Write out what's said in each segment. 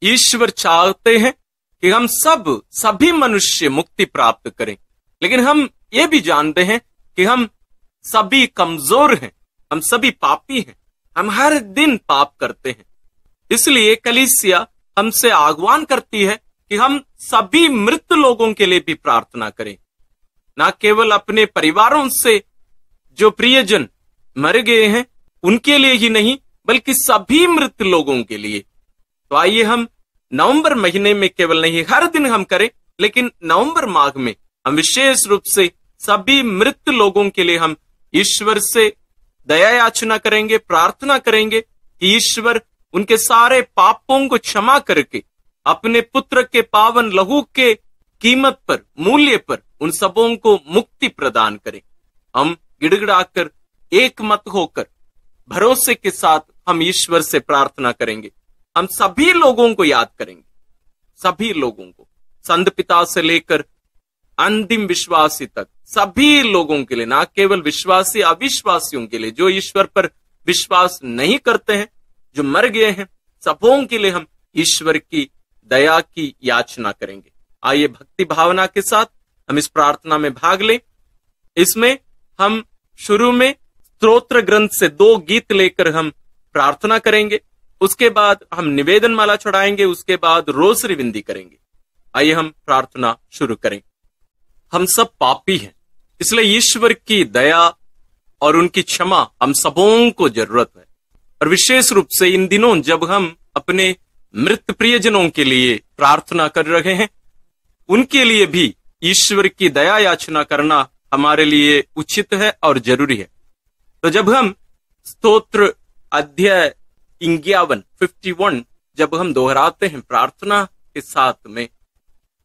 ईश्वर चाहते हैं कि हम सभी मनुष्य मुक्ति प्राप्त करें, लेकिन हम ये भी जानते हैं कि हम सभी कमजोर हैं, हम सभी पापी हैं, हम हर दिन पाप करते हैं। इसलिए कलीसिया हमसे आह्वान करती है कि हम सभी मृत लोगों के लिए भी प्रार्थना करें, ना केवल अपने परिवारों से जो प्रियजन मर गए हैं उनके लिए ही नहीं, बल्कि सभी मृत लोगों के लिए। तो आइए हम नवंबर महीने में केवल नहीं, हर दिन हम करें, लेकिन नवंबर माह में हम विशेष रूप से सभी मृत लोगों के लिए हम ईश्वर से दया याचना करेंगे, प्रार्थना करेंगे कि ईश्वर उनके सारे पापों को क्षमा करके अपने पुत्र के पावन लहू के कीमत पर, मूल्य पर उन सबों को मुक्ति प्रदान करें। हम गिड़गिड़ाकर एक मत होकर भरोसे के साथ हम ईश्वर से प्रार्थना करेंगे। हम सभी लोगों को याद करेंगे, सभी लोगों को, संत पिता से लेकर अंतिम विश्वासी तक, सभी लोगों के लिए, ना केवल विश्वासी अविश्वासियों के लिए, जो ईश्वर पर विश्वास नहीं करते हैं, जो मर गए हैं, सबों के लिए हम ईश्वर की दया की याचना करेंगे। आइए भक्ति भावना के साथ हम इस प्रार्थना में भाग लें। इसमें हम शुरू में स्तोत्र ग्रंथ से 2 गीत लेकर हम प्रार्थना करेंगे, उसके बाद हम निवेदन माला चढ़ाएंगे, उसके बाद रोसरी विनती करेंगे। आइए हम प्रार्थना शुरू करें। हम सब पापी हैं, इसलिए ईश्वर की दया और उनकी क्षमा हम सबों को जरूरत है। और विशेष रूप से इन दिनों जब हम अपने मृत प्रियजनों के लिए प्रार्थना कर रहे हैं, उनके लिए भी ईश्वर की दया याचना करना हमारे लिए उचित है और जरूरी है। तो जब हम स्तोत्र अध्याय 51 जब हम दोहराते हैं प्रार्थना के साथ में,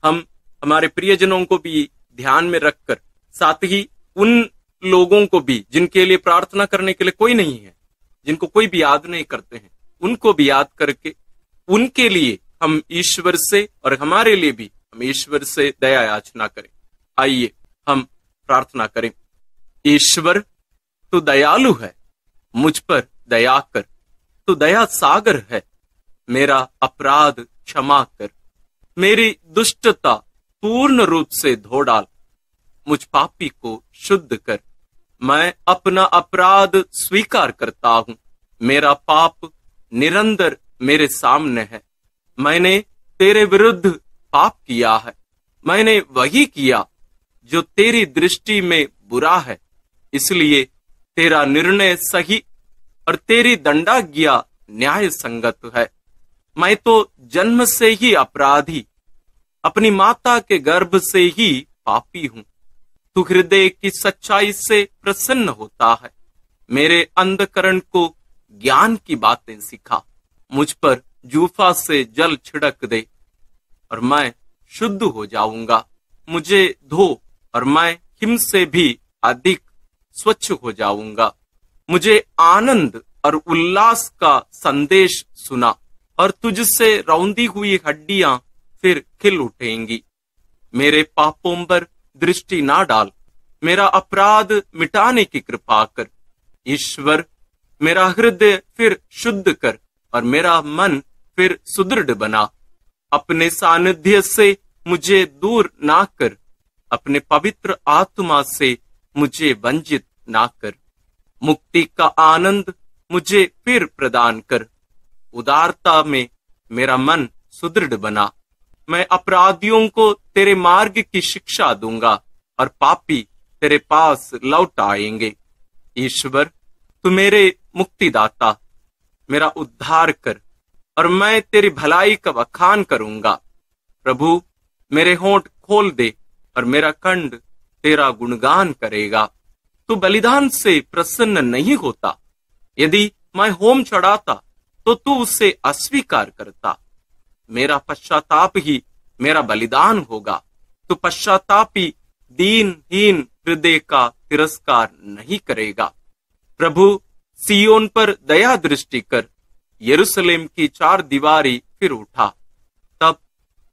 हम हमारे प्रियजनों को भी ध्यान में रखकर, साथ ही उन लोगों को भी जिनके लिए प्रार्थना करने के लिए कोई नहीं है, जिनको कोई भी याद नहीं करते हैं, उनको भी याद करके उनके लिए हम ईश्वर से और हमारे लिए भी हम ईश्वर से दया याचना करें। आइए हम प्रार्थना करें। ईश्वर तू दयालु है, मुझ पर दया कर, तू दया सागर है, मेरा अपराध क्षमा कर, मेरी दुष्टता पूर्ण रूप से धो डाल, मुझ पापी को शुद्ध कर। मैं अपना अपराध स्वीकार करता हूं, मेरा पाप निरंतर मेरे सामने है। मैंने तेरे विरुद्ध पाप किया है, मैंने वही किया जो तेरी दृष्टि में बुरा है, इसलिए तेरा निर्णय सही और तेरी दंडाज्ञा न्याय संगत है। मैं तो जन्म से ही अपराधी, अपनी माता के गर्भ से ही पापी हूं। तू हृदय की सच्चाई से प्रसन्न होता है, मेरे अंधकरण को ज्ञान की बातें सिखा, मुझ पर जूफा से जल छिड़क दे और मैं शुद्ध हो जाऊंगा। मुझे धो और मैं हिम से भी अधिक स्वच्छ हो जाऊंगा। मुझे आनंद और उल्लास का संदेश सुना और तुझसे रौंदी हुई हड्डियां फिर खिल उठेंगी। मेरे पापों पर दृष्टि ना डाल, मेरा अपराध मिटाने की कृपा कर। ईश्वर मेरा हृदय फिर शुद्ध कर और मेरा मन फिर सुदृढ़ बना। अपने सानिध्य से मुझे दूर ना कर, अपने पवित्र आत्मा से मुझे वंचित ना कर। मुक्ति का आनंद मुझे फिर प्रदान कर, उदारता में मेरा मन सुदृढ़ बना। मैं अपराधियों को तेरे मार्ग की शिक्षा दूंगा और पापी तेरे पास लौट आएंगे। ईश्वर तू मेरे मुक्तिदाता, मेरा उद्धार कर और मैं तेरी भलाई का बखान करूंगा। प्रभु मेरे होंठ खोल दे और मेरा कंठ तेरा गुणगान करेगा। तू बलिदान से प्रसन्न नहीं होता, यदि मैं होम चढ़ाता तो तू उसे अस्वीकार करता। मेरा पश्चाताप ही मेरा बलिदान होगा। तू पश्चातापी दीनहीन हृदय का तिरस्कार नहीं करेगा। प्रभु सियोन पर दया दृष्टि कर, यरूशलेम की 4 दीवारी फिर उठा। तब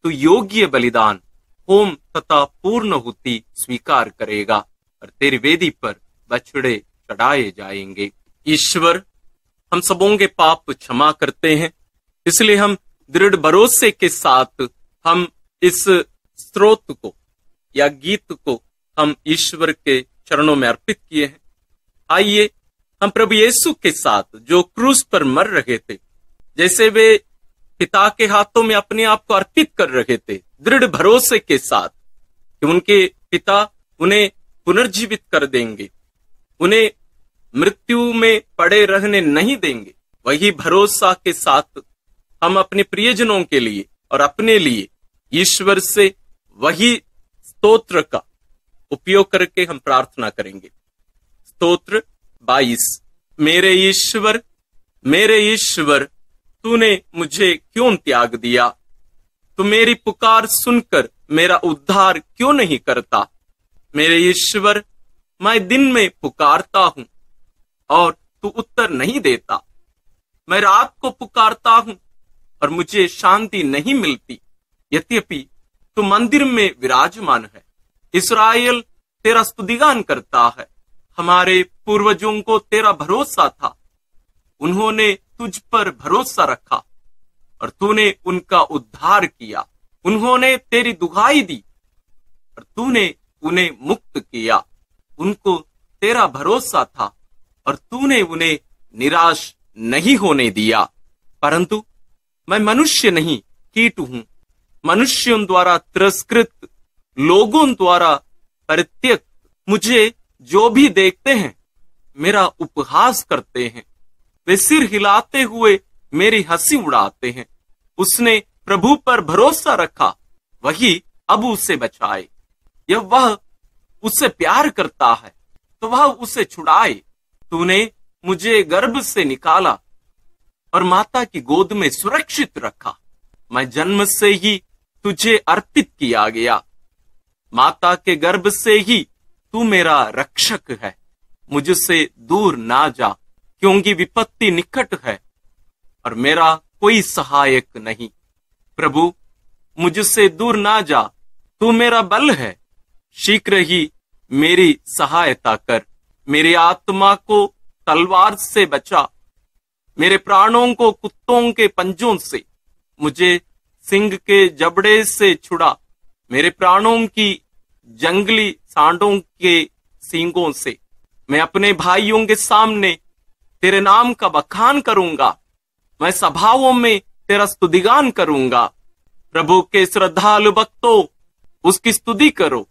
तू योग्य बलिदान, होम तथा पूर्णहुति स्वीकार करेगा और तेरी वेदी पर बछड़े चढ़ाए जाएंगे। ईश्वर हम सबों के पाप क्षमा करते हैं, इसलिए हम दृढ़ भरोसे के साथ हम इस स्रोत को या गीत को हम ईश्वर के चरणों में अर्पित किए हैं। आइए हम प्रभु यीशु के साथ जो क्रूस पर मर रहे थे, जैसे वे पिता के हाथों में अपने आप को अर्पित कर रहे थे, दृढ़ भरोसे के साथ कि उनके पिता उन्हें पुनर्जीवित कर देंगे, उन्हें मृत्यु में पड़े रहने नहीं देंगे, वही भरोसा के साथ हम अपने प्रियजनों के लिए और अपने लिए ईश्वर से वही स्तोत्र का उपयोग करके हम प्रार्थना करेंगे। स्तोत्र 22। मेरे ईश्वर, तूने मुझे क्यों त्याग दिया? तू मेरी पुकार सुनकर मेरा उद्धार क्यों नहीं करता? मेरे ईश्वर, मैं दिन में पुकारता हूं और तू उत्तर नहीं देता। मैं रात को पुकारता हूं और मुझे शांति नहीं मिलती। यद्यपि तू मंदिर में विराजमान है, इस्राएल तेरा स्तुतिगान करता है। हमारे पूर्वजों को तेरा भरोसा था, उन्होंने तुझ पर भरोसा रखा और तूने उनका उद्धार किया। उन्होंने तेरी दुहाई दी और तूने उन्हें मुक्त किया। उनको तेरा भरोसा था और तूने उन्हें निराश नहीं होने दिया। परंतु मैं मनुष्य नहीं, कीट हूं, मनुष्यों द्वारा तिरस्कृत, लोगों द्वारा परित्यक्त। मुझे जो भी देखते हैं मेरा उपहास करते हैं, वे सिर हिलाते हुए मेरी हंसी उड़ाते हैं। उसने प्रभु पर भरोसा रखा, वही अब उसे बचाए। यह वह उससे प्यार करता है तो वह उसे छुड़ाए। तूने मुझे गर्भ से निकाला और माता की गोद में सुरक्षित रखा। मैं जन्म से ही तुझे अर्पित किया गया। माता के गर्भ से ही तू मेरा रक्षक है। मुझसे दूर ना जा, क्योंकि विपत्ति निकट है और मेरा कोई सहायक नहीं। प्रभु, मुझसे दूर ना जा, तू मेरा बल है। शीघ्र ही मेरी सहायता कर। मेरी आत्मा को तलवार से बचा, मेरे प्राणों को कुत्तों के पंजों से, मुझे सिंह के जबड़े से छुड़ा, मेरे प्राणों की जंगली सांडों के सींगों से। मैं अपने भाइयों के सामने तेरे नाम का बखान करूंगा, मैं सभाओं में तेरा स्तुतिगान करूंगा। प्रभु के श्रद्धालु भक्तों, उसकी स्तुति करो।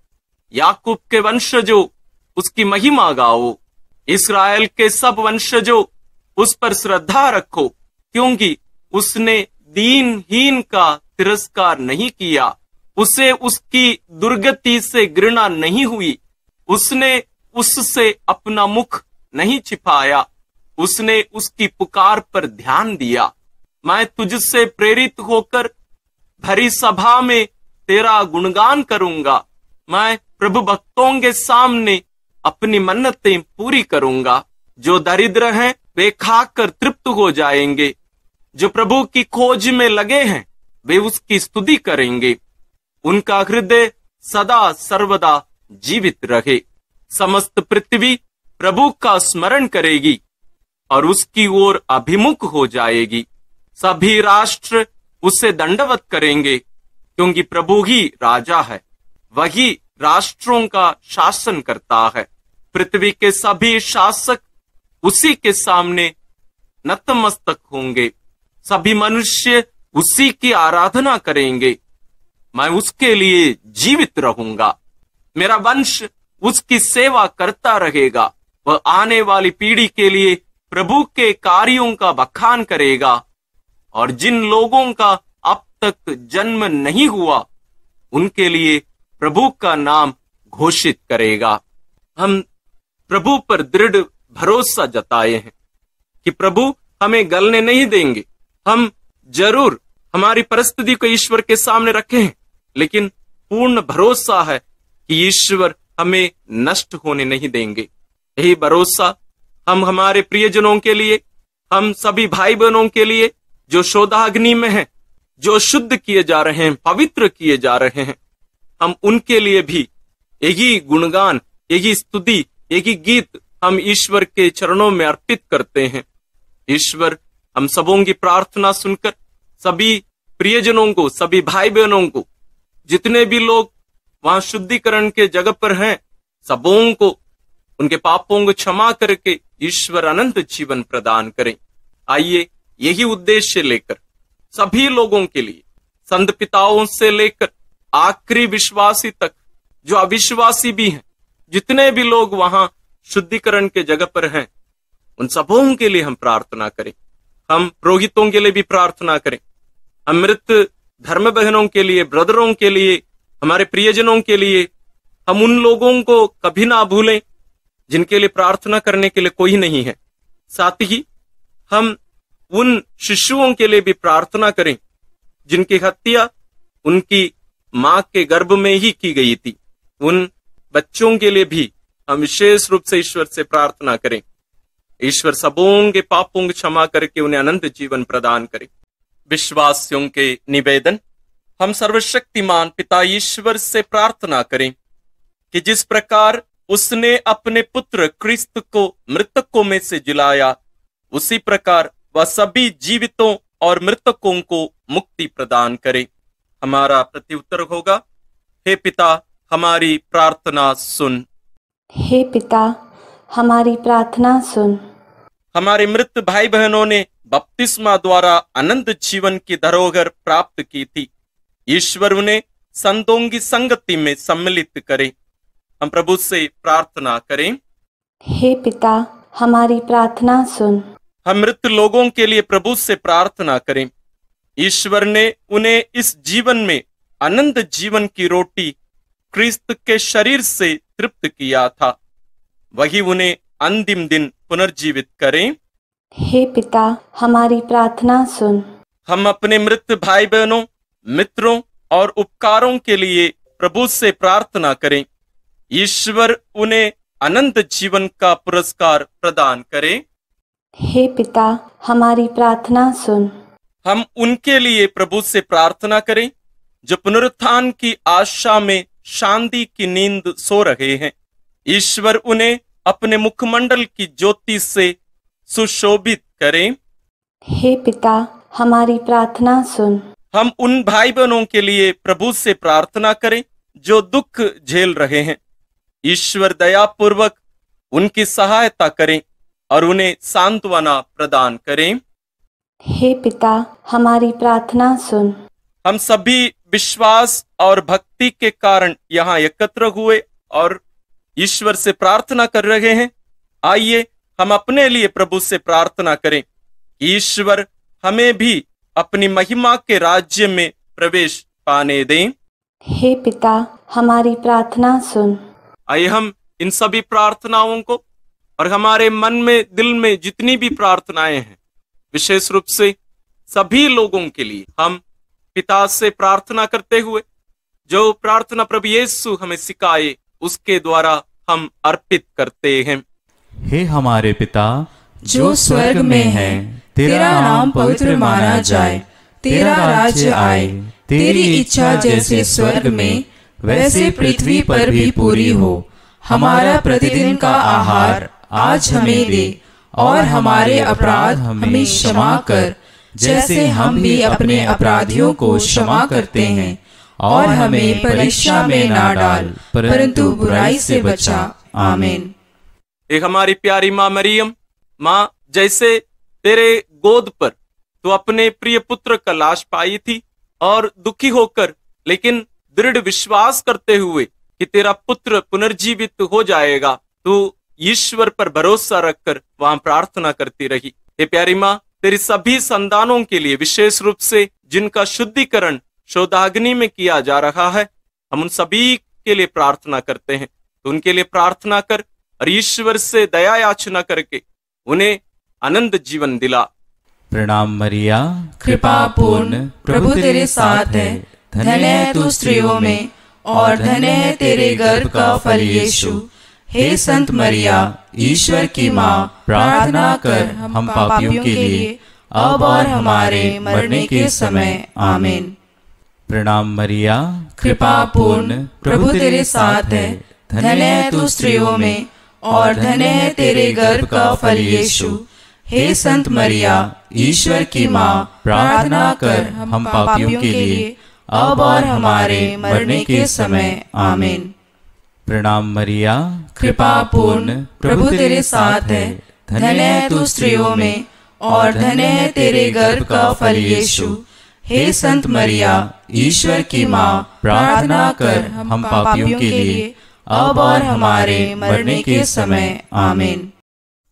याकूब के वंशजों, उसकी महिमा गाओ। इस्राएल के सब वंशजों, उस पर श्रद्धा रखो, क्योंकि उसने दीनहीन का तिरस्कार नहीं किया। उसे उसकी दुर्गति से घृणा नहीं हुई। उसने उससे अपना मुख नहीं छिपाया। उसने उसकी पुकार पर ध्यान दिया। मैं तुझसे प्रेरित होकर भरी सभा में तेरा गुणगान करूंगा। मैं प्रभु भक्तों के सामने अपनी मन्नतें पूरी करूंगा। जो दरिद्र हैं वे खाकर तृप्त हो जाएंगे। जो प्रभु की खोज में लगे हैं वे उसकी स्तुति करेंगे। उनका हृदय सदा सर्वदा जीवित रहे। समस्त पृथ्वी प्रभु का स्मरण करेगी और उसकी ओर अभिमुख हो जाएगी। सभी राष्ट्र उसे दंडवत करेंगे, क्योंकि प्रभु ही राजा है। वही राष्ट्रों का शासन करता है। पृथ्वी के सभी शासक उसी के सामने नतमस्तक होंगे। सभी मनुष्य उसी की आराधना करेंगे। मैं उसके लिए जीवित रहूंगा। मेरा वंश उसकी सेवा करता रहेगा। वह आने वाली पीढ़ी के लिए प्रभु के कार्यों का बखान करेगा और जिन लोगों का अब तक जन्म नहीं हुआ उनके लिए प्रभु का नाम घोषित करेगा। हम प्रभु पर दृढ़ भरोसा जताए हैं कि प्रभु हमें गलने नहीं देंगे। हम जरूर हमारी परिस्थिति को ईश्वर के सामने रखे हैं, लेकिन पूर्ण भरोसा है कि ईश्वर हमें नष्ट होने नहीं देंगे। यही भरोसा हम हमारे प्रियजनों के लिए, हम सभी भाई बहनों के लिए जो शोधाग्नि में हैं, जो शुद्ध किए जा रहे हैं, पवित्र किए जा रहे हैं, हम उनके लिए भी यही गुणगान, यही स्तुति, यही गीत हम ईश्वर के चरणों में अर्पित करते हैं। ईश्वर हम सबों की प्रार्थना सुनकर सभी प्रियजनों को, सभी भाई बहनों को, जितने भी लोग वहां शुद्धिकरण के जगह पर हैं, सबों को उनके पापों को क्षमा करके ईश्वर अनंत जीवन प्रदान करें। आइए यही उद्देश्य लेकर सभी लोगों के लिए, संत पिताओं से लेकर आखिरी विश्वासी तक, जो अविश्वासी भी हैं, जितने भी लोग वहां शुद्धिकरण के जगह पर हैं, उन सबों के लिए हम प्रार्थना करें। हम पुरोहितों के लिए भी प्रार्थना करें, हम मृत धर्म बहनों के लिए, ब्रदरों के लिए, हमारे प्रियजनों के लिए, हम उन लोगों को कभी ना भूलें जिनके लिए प्रार्थना करने के लिए कोई नहीं है। साथ ही हम उन शिशुओं के लिए भी प्रार्थना करें जिनकी हत्या उनकी मां के गर्भ में ही की गई थी। उन बच्चों के लिए भी हम विशेष रूप से ईश्वर से प्रार्थना करें। ईश्वर सबों के पापों को क्षमा करके उन्हें अनंत जीवन प्रदान करे। विश्वासियों के निवेदन। हम सर्वशक्तिमान पिता ईश्वर से प्रार्थना करें कि जिस प्रकार उसने अपने पुत्र क्रिस्त को मृतकों में से जिलाया, उसी प्रकार वह सभी जीवितों और मृतकों को मुक्ति प्रदान करे। हमारा प्रत्युत्तर होगा, हे पिता हमारी प्रार्थना सुन। हे पिता हमारी प्रार्थना सुन। हमारे मृत भाई बहनों ने बपतिस्मा द्वारा अनंत जीवन की धरोहर प्राप्त की थी। ईश्वर उन्हें संतों की संगति में सम्मिलित करे। हम प्रभु से प्रार्थना करें, हे पिता हमारी प्रार्थना सुन। हम मृत लोगों के लिए प्रभु से प्रार्थना करें। ईश्वर ने उन्हें इस जीवन में अनंत जीवन की रोटी क्रिस्त के शरीर से तृप्त किया था, वही उन्हें अंतिम दिन पुनर्जीवित करें। हे पिता हमारी प्रार्थना सुन। हम अपने मृत भाई बहनों, मित्रों और उपकारों के लिए प्रभु से प्रार्थना करें। ईश्वर उन्हें अनंत जीवन का पुरस्कार प्रदान करे। हे पिता हमारी प्रार्थना सुन। हम उनके लिए प्रभु से प्रार्थना करें जो पुनरुत्थान की आशा में शांति की नींद सो रहे हैं। ईश्वर उन्हें अपने मुखमंडल की ज्योति से सुशोभित करें। हे पिता हमारी प्रार्थना सुन। हम उन भाई बहनों के लिए प्रभु से प्रार्थना करें जो दुख झेल रहे हैं। ईश्वर दयापूर्वक उनकी सहायता करें और उन्हें सांत्वना प्रदान करें। हे पिता हमारी प्रार्थना सुन। हम सभी विश्वास और भक्ति के कारण यहाँ एकत्र हुए और ईश्वर से प्रार्थना कर रहे हैं। आइए हम अपने लिए प्रभु से प्रार्थना करें, ईश्वर हमें भी अपनी महिमा के राज्य में प्रवेश पाने दें। हे पिता हमारी प्रार्थना सुन। आइए हम इन सभी प्रार्थनाओं को और हमारे मन में, दिल में जितनी भी प्रार्थनाएं हैं, विशेष रूप से सभी लोगों के लिए हम पिता से प्रार्थना करते हुए जो प्रार्थना प्रभु यीशु हमें सिखाए उसके द्वारा हम अर्पित करते हैं। हे हमारे पिता जो स्वर्ग में है, तेरा नाम पवित्र माना जाए, तेरा राज्य आए, तेरी इच्छा जैसे स्वर्ग में वैसे पृथ्वी पर भी पूरी हो। हमारा प्रतिदिन का आहार आज हमें दे और हमारे अपराध हमें क्षमा कर, जैसे हम भी अपने अपराधियों को क्षमा करते हैं, और हमें परीक्षा में ना डाल परंतु बुराई से बचा। आमीन। एक हमारी प्यारी माँ मरियम, माँ जैसे तेरे गोद पर तू अपने प्रिय पुत्र का लाश पाई थी और दुखी होकर लेकिन दृढ़ विश्वास करते हुए कि तेरा पुत्र पुनर्जीवित हो जाएगा, तू ईश्वर पर भरोसा रखकर वहां प्रार्थना करती रही। हे प्यारी माँ, तेरी सभी संतानों के लिए, विशेष रूप से जिनका शुद्धिकरण शोधाग्नि में किया जा रहा है, हम उन सभी के लिए प्रार्थना करते हैं। तो उनके लिए प्रार्थना कर और ईश्वर से दया याचना करके उन्हें अनंत जीवन दिला। प्रणाम मरिया, कृपा पूर्ण प्रभु तेरे साथ है, धन्य है तू स्त्रियों में और धन्य है तेरे गर्भ का फल यीशु। हे संत मरिया, ईश्वर की माँ, प्रार्थना कर हम पापियों के लिए अब और हमारे मरने के समय। आमीन। प्रणाम मरिया, कृपा पूर्ण प्रभु तेरे साथ है, धन्य है तू स्त्रियों में और धन्य है तेरे गर्भ का फल यीशु। हे संत मरिया, ईश्वर की माँ, प्रार्थना कर हम पापियों के लिए अब और हमारे मरने के समय। आमीन। प्रणाम मरिया, कृपा पूर्ण, प्रभु तेरे साथ है। धन्य है तू स्त्रियों में और धन्य है तेरे गर्भ का फल यीशु। हे संत मरिया, ईश्वर की माँ, प्रार्थना कर हम पापियों के लिए अब और हमारे मरने के समय। आमीन।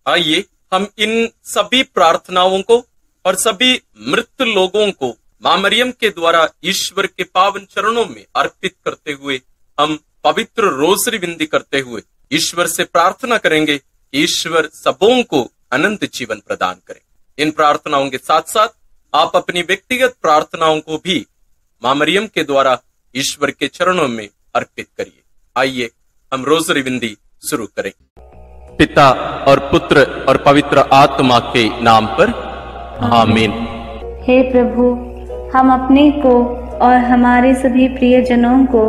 आइए हम इन सभी प्रार्थनाओं को और सभी मृत लोगों को मां मरियम के द्वारा ईश्वर के पावन चरणों में अर्पित करते हुए हम पवित्र रोजरी विनती करते हुए ईश्वर से प्रार्थना करेंगे कि ईश्वर सबों को अनंत जीवन प्रदान करें। इन प्रार्थनाओं के साथ साथ आप अपनी व्यक्तिगत प्रार्थनाओं को भी मां मरियम के द्वारा ईश्वर के चरणों में अर्पित करिए। आइए हम रोजरी विनती शुरू करें। पिता और पुत्र और पवित्र आत्मा के नाम पर आमीन। हे प्रभु, हम अपने को और हमारे सभी प्रियजनों को,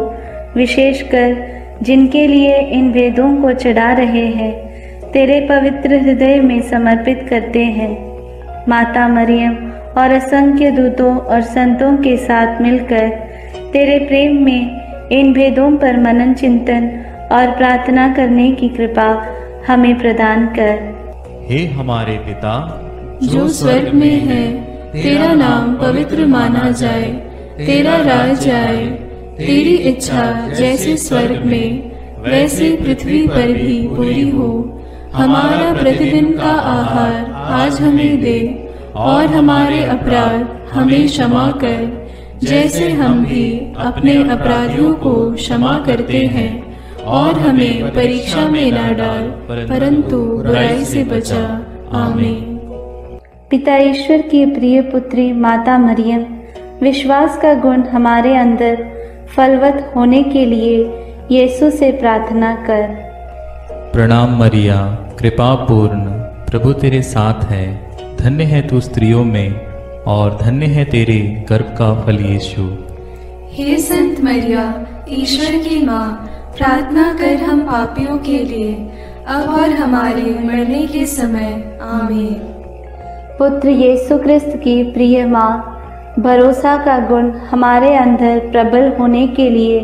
विशेषकर जिनके लिए इन वेदों को चढ़ा रहे हैं, तेरे पवित्र हृदय में समर्पित करते हैं। माता मरियम और असंख्य दूतों और संतों के साथ मिलकर तेरे प्रेम में इन भेदों पर मनन चिंतन और प्रार्थना करने की कृपा हमें प्रदान कर। हे हमारे पिता जो स्वर्ग में है, तेरा नाम पवित्र माना जाए, तेरा राज्य आए, तेरी इच्छा जैसे स्वर्ग में वैसे पृथ्वी पर भी पूरी हो। हमारा प्रतिदिन का आहार आज हमें दे और हमारे अपराध हमें क्षमा कर, जैसे हम भी अपने अपराधियों को क्षमा करते हैं, और हमें परीक्षा में न डाल, परंतु बुराई से बचा। आमीन। पिता ईश्वर की प्रिय पुत्री माता मरियम, विश्वास का गुण हमारे अंदर फलवत होने के लिए यीशु से प्रार्थना कर। प्रणाम मरिया, कृपा पूर्ण, प्रभु तेरे साथ है। धन्य है तू स्त्रियों में और धन्य है तेरे गर्भ का फल यीशु। हे संत मरिया, ईश्वर की माँ, प्रार्थना कर हम पापियों के लिए अब और हमारे मरने के समय। आमीन। पुत्र यीशु क्रिस्त की प्रिय माँ, भरोसा का गुण हमारे अंदर प्रबल होने के लिए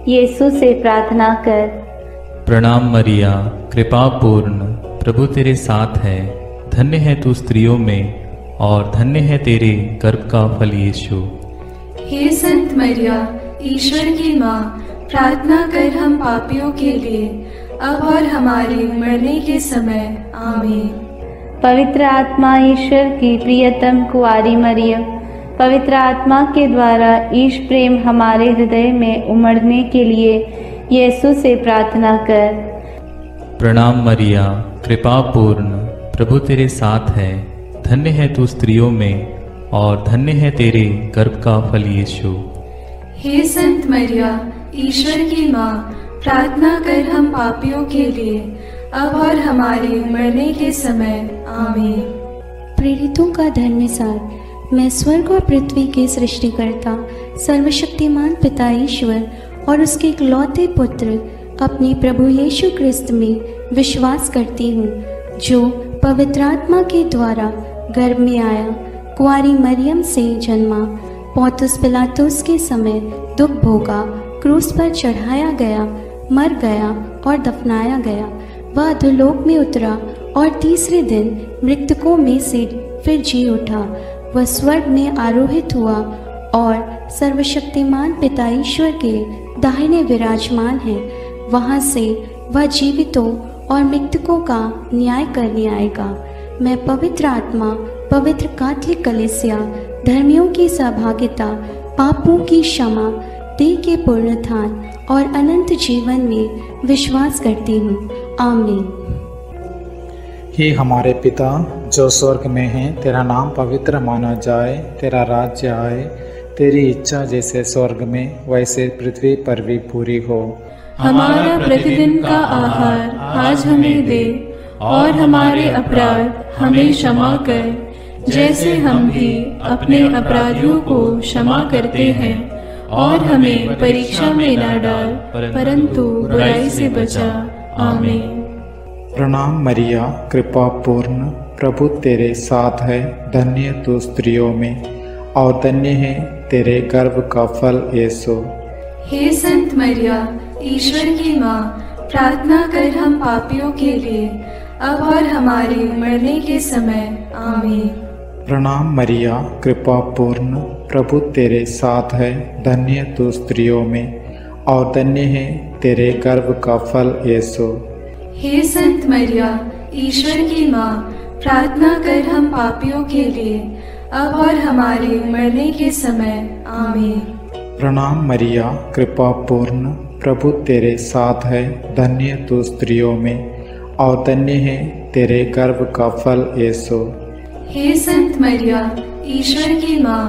यीशु से प्रार्थना कर। प्रणाम मरिया, कृपा पूर्ण, प्रभु तेरे साथ है। धन्य है तू स्त्रियों में और धन्य है तेरे गर्भ का फल यीशु। हे संत मरिया, ईश्वर की माँ, प्रार्थना कर हम पापियों के लिए अब और हमारे मरने के समय। आमीन। पवित्र आत्मा ईश्वर की प्रियतम कुंवारी मरियम, पवित्र आत्मा के द्वारा ईश प्रेम हमारे हृदय में उमड़ने के लिए यीशु से प्रार्थना कर। प्रणाम मरिया, कृपा पूर्ण, प्रभु तेरे साथ है। धन्य है तू स्त्रियों में और धन्य है तेरे गर्भ का फल यीशु। हे संत मरिया, ईश्वर की माँ, प्रार्थना कर हम पापियों के लिए अब और हमारे मरने के समय। आमीन। प्रेरितों का धर्मसार। मैं स्वर्ग और पृथ्वी के सृष्टिकर्ता सर्वशक्तिमान पिता ईश्वर और उसके इकलौते पुत्र अपने प्रभु यीशु क्रिस्त में विश्वास करती हूँ, जो पवित्र आत्मा के द्वारा गर्भ में आया, कुंवारी मरियम से जन्मा, पौंतुस पिलातुस के समय दुख भोगा, क्रूस पर चढ़ाया गया, मर गया और दफनाया गया। वह अधोलोक में उतरा और तीसरे दिन मृतकों में से फिर जी उठा। वह स्वर्ग में आरोहित हुआ और सर्वशक्तिमान पिता ईश्वर के दाहिने विराजमान है। वहाँ से वह जीवितों और मृतकों का न्याय करने आएगा। मैं पवित्र आत्मा, पवित्र कैथोलिक कलीसिया, धर्मियों की सहभागिता, पापों की क्षमा, देह के पुनरुत्थान और अनंत जीवन में विश्वास करती हूँ। आमीन। हे हमारे पिता जो स्वर्ग में है, तेरा नाम पवित्र माना जाए, तेरा राज्य आए, तेरी इच्छा जैसे स्वर्ग में वैसे पृथ्वी पर भी पूरी हो। हमारा प्रतिदिन का आहार आज हमें दे और हमारे अपराध हमें क्षमा कर, जैसे हम भी अपने अपराधियों को क्षमा करते हैं, और हमें परीक्षा में न डाल, परंतु बुराई से बचा। आमीन। प्रणाम मरिया, कृपा पूर्ण, प्रभु तेरे साथ है, धन्य तू स्त्रियों में और धन्य है तेरे गर्भ का फल यीशु। हे संत मरिया, ईश्वर की माँ, प्रार्थना कर हम पापियों के लिए, अब और हमारे मरने के समय। आमीन। प्रणाम मरिया, कृपा पूर्ण, प्रभु तेरे साथ है, धन्य तू स्त्रियों में और धन्य है तेरे गर्भ का फल यीशु। हे संत मरिया, ईश्वर की माँ, प्रार्थना कर हम पापियों के लिए, अब और हमारे मरने के समय। आमीन। प्रणाम मरिया, कृपा पूर्ण, प्रभु तेरे साथ है, धन्य तू स्त्रियों में और धन्य है तेरे गर्भ का फल यीशु। हे संत मरिया, ईश्वर की माँ,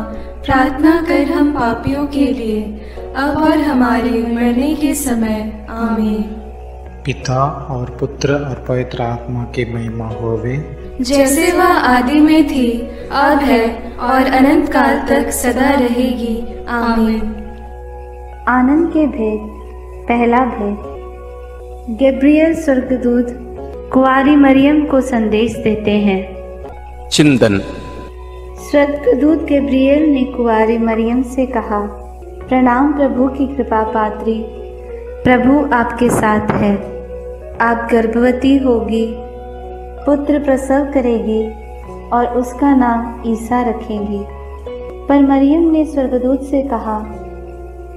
प्रार्थना कर हम पापियों के लिए, अब और हमारे मरने के समय। आमीन। पिता और पुत्र और पवित्र आत्मा की महिमा होवे, जैसे वह आदि में थी, अब है और अनंत काल तक सदा रहेगी। आमीन। आनंद के भेद। पहला भेद। गैब्रियल स्वर्गदूत कुंवारी मरियम को संदेश देते हैं। चिंतन। स्वर्गदूत गैब्रियल ने कुंवारी मरियम से कहा, प्रणाम प्रभु की कृपा पात्री, प्रभु आपके साथ है। आप गर्भवती होगी, पुत्र प्रसव करेगी और उसका नाम ईसा रखेंगी। पर मरियम ने स्वर्गदूत से कहा,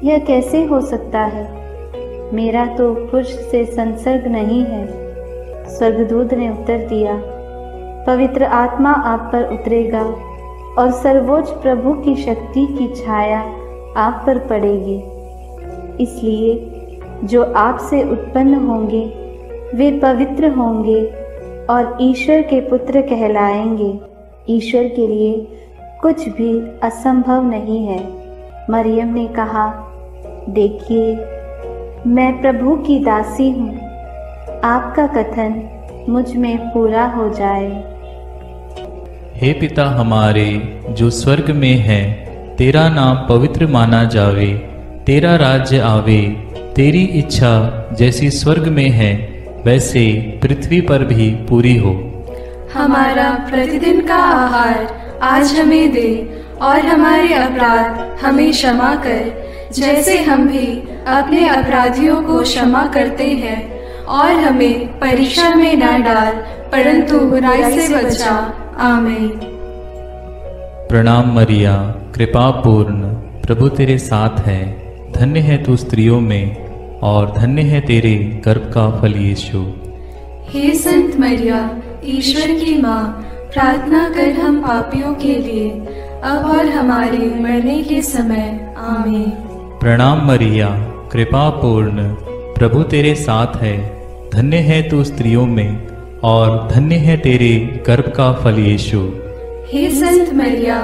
यह कैसे हो सकता है? मेरा तो पुरुष से संसर्ग नहीं है। स्वर्गदूत ने उत्तर दिया, पवित्र आत्मा आप पर उतरेगा और सर्वोच्च प्रभु की शक्ति की छाया आप पर पड़ेगी। इसलिए जो आपसे उत्पन्न होंगे वे पवित्र होंगे और ईश्वर के पुत्र कहलाएंगे। ईश्वर के लिए कुछ भी असंभव नहीं है। मरियम ने कहा, देखिए, मैं प्रभु की दासी हूँ, आपका कथन मुझ में पूरा हो जाए। हे पिता हमारे जो स्वर्ग में है, तेरा नाम पवित्र माना जावे, तेरा राज्य आवे, तेरी इच्छा जैसी स्वर्ग में है वैसे पृथ्वी पर भी पूरी हो। हमारा प्रतिदिन का आहार आज हमें दे और हमारे अपराध हमें क्षमा कर, जैसे हम भी अपने अपराधियों को क्षमा करते हैं, और हमें परीक्षा में न डाल, परंतु बुराई से बचा। आमीन। प्रणाम मरिया, कृपा पूर्ण, प्रभु तेरे साथ है, धन्य है तू स्त्रियों में और धन्य है तेरे गर्भ का फल यीशु। हे संत मरिया, ईश्वर की माँ, प्रार्थना कर हम पापियों के लिए, अब और हमारे मरने के समय। आमीन। प्रणाम मरिया, कृपा पूर्ण, प्रभु तेरे साथ है, धन्य है तू स्त्रियों में और धन्य है तेरे गर्भ का फल यीशु। हे संत मरिया,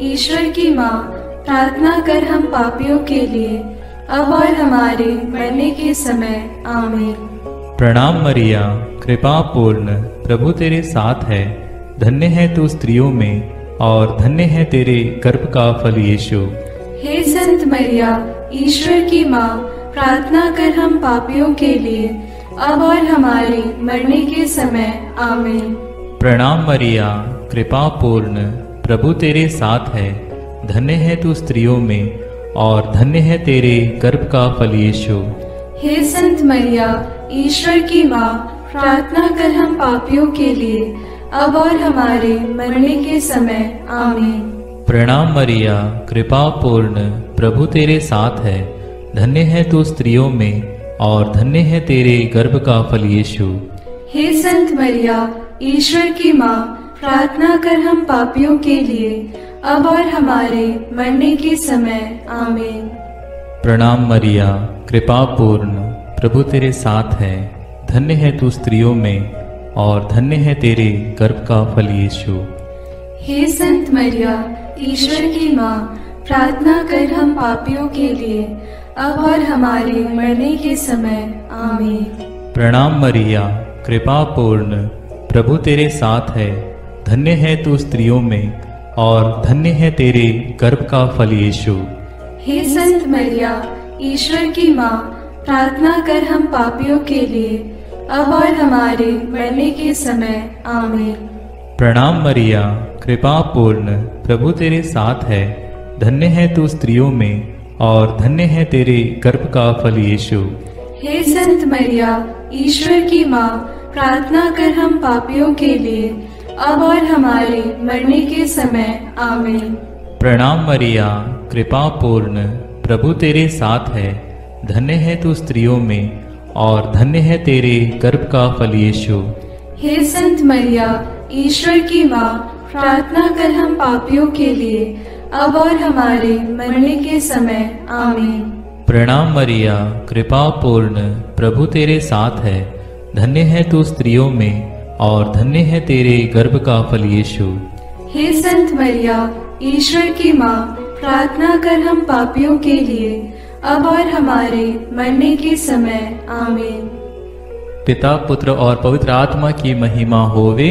ईश्वर की माँ, प्रार्थना कर हम पापियों के लिए, अब और हमारे मरने के समय। आमीन। प्रणाम मरिया, कृपा पूर्ण, प्रभु तेरे साथ है, धन्य है तू स्त्रियों में और धन्य है तेरे गर्भ का फल यीशु। हे संत मरिया, ईश्वर की माँ, प्रार्थना कर हम पापियों के लिए, अब और हमारे मरने के समय। आमीन। प्रणाम मरिया, कृपा पूर्ण, प्रभु तेरे साथ है, धन्य है तू स्त्रियों में और धन्य है तेरे गर्भ का फल यीशु। हे संत मरिया, ईश्वर की माँ, प्रार्थना कर हम पापियों के लिए, अब और हमारे मरने के समय। आमीन। प्रणाम मरिया, कृपा पूर्ण, प्रभु तेरे साथ है, धन्य है तू स्त्रियों में और धन्य है तेरे गर्भ का फल यीशु। हे संत मरिया, ईश्वर की माँ, प्रार्थना कर हम पापियों के लिए, अब और हमारे मरने के समय। आमीन। प्रणाम मरिया, कृपा पूर्ण, प्रभु तेरे साथ है, धन्य है तू स्त्रियों में और धन्य है तेरे गर्भ का फल यीशु। हे संत मरिया, ईश्वर की माँ, प्रार्थना कर हम पापियों के लिए, अब और हमारे मरने के समय। आमीन। प्रणाम मरिया, कृपा पूर्ण, प्रभु तेरे साथ है, धन्य है तू स्त्रियों में और धन्य है तेरे गर्भ का फल यीशु। हे संत मरिया, ईश्वर की माँ, प्रार्थना कर हम पापियों के लिए, अब और हमारे मरने के समय। आमीन। प्रणाम मरिया, कृपा पूर्ण, प्रभु तेरे साथ है। धन्य है तू स्त्रियों में और धन्य है तेरे गर्भ का फल यीशु। हे संत मरिया, ईश्वर की माँ, प्रार्थना कर हम पापियों के लिए, अब और हमारे मरने के समय। आमीन। प्रणाम मरिया, कृपा पूर्ण, प्रभु तेरे साथ है। धन्य है तू स्त्रियों में और धन्य है तेरे गर्भ का फल यीशु। हे संत मरिया, ईश्वर की माँ, प्रार्थना कर हम पापियों के लिए, अब और हमारे मरने के समय। आमीन। प्रणाम मरिया, कृपा पूर्ण, प्रभु तेरे साथ है। धन्य है तू स्त्रियों में और धन्य है तेरे गर्भ का फल यीशु। हे संत मरिया, ईश्वर की माँ, प्रार्थना कर हम पापियों के लिए, अब और हमारे मरने के समय। आमीन। पिता, पुत्र और पवित्र आत्मा की महिमा होवे,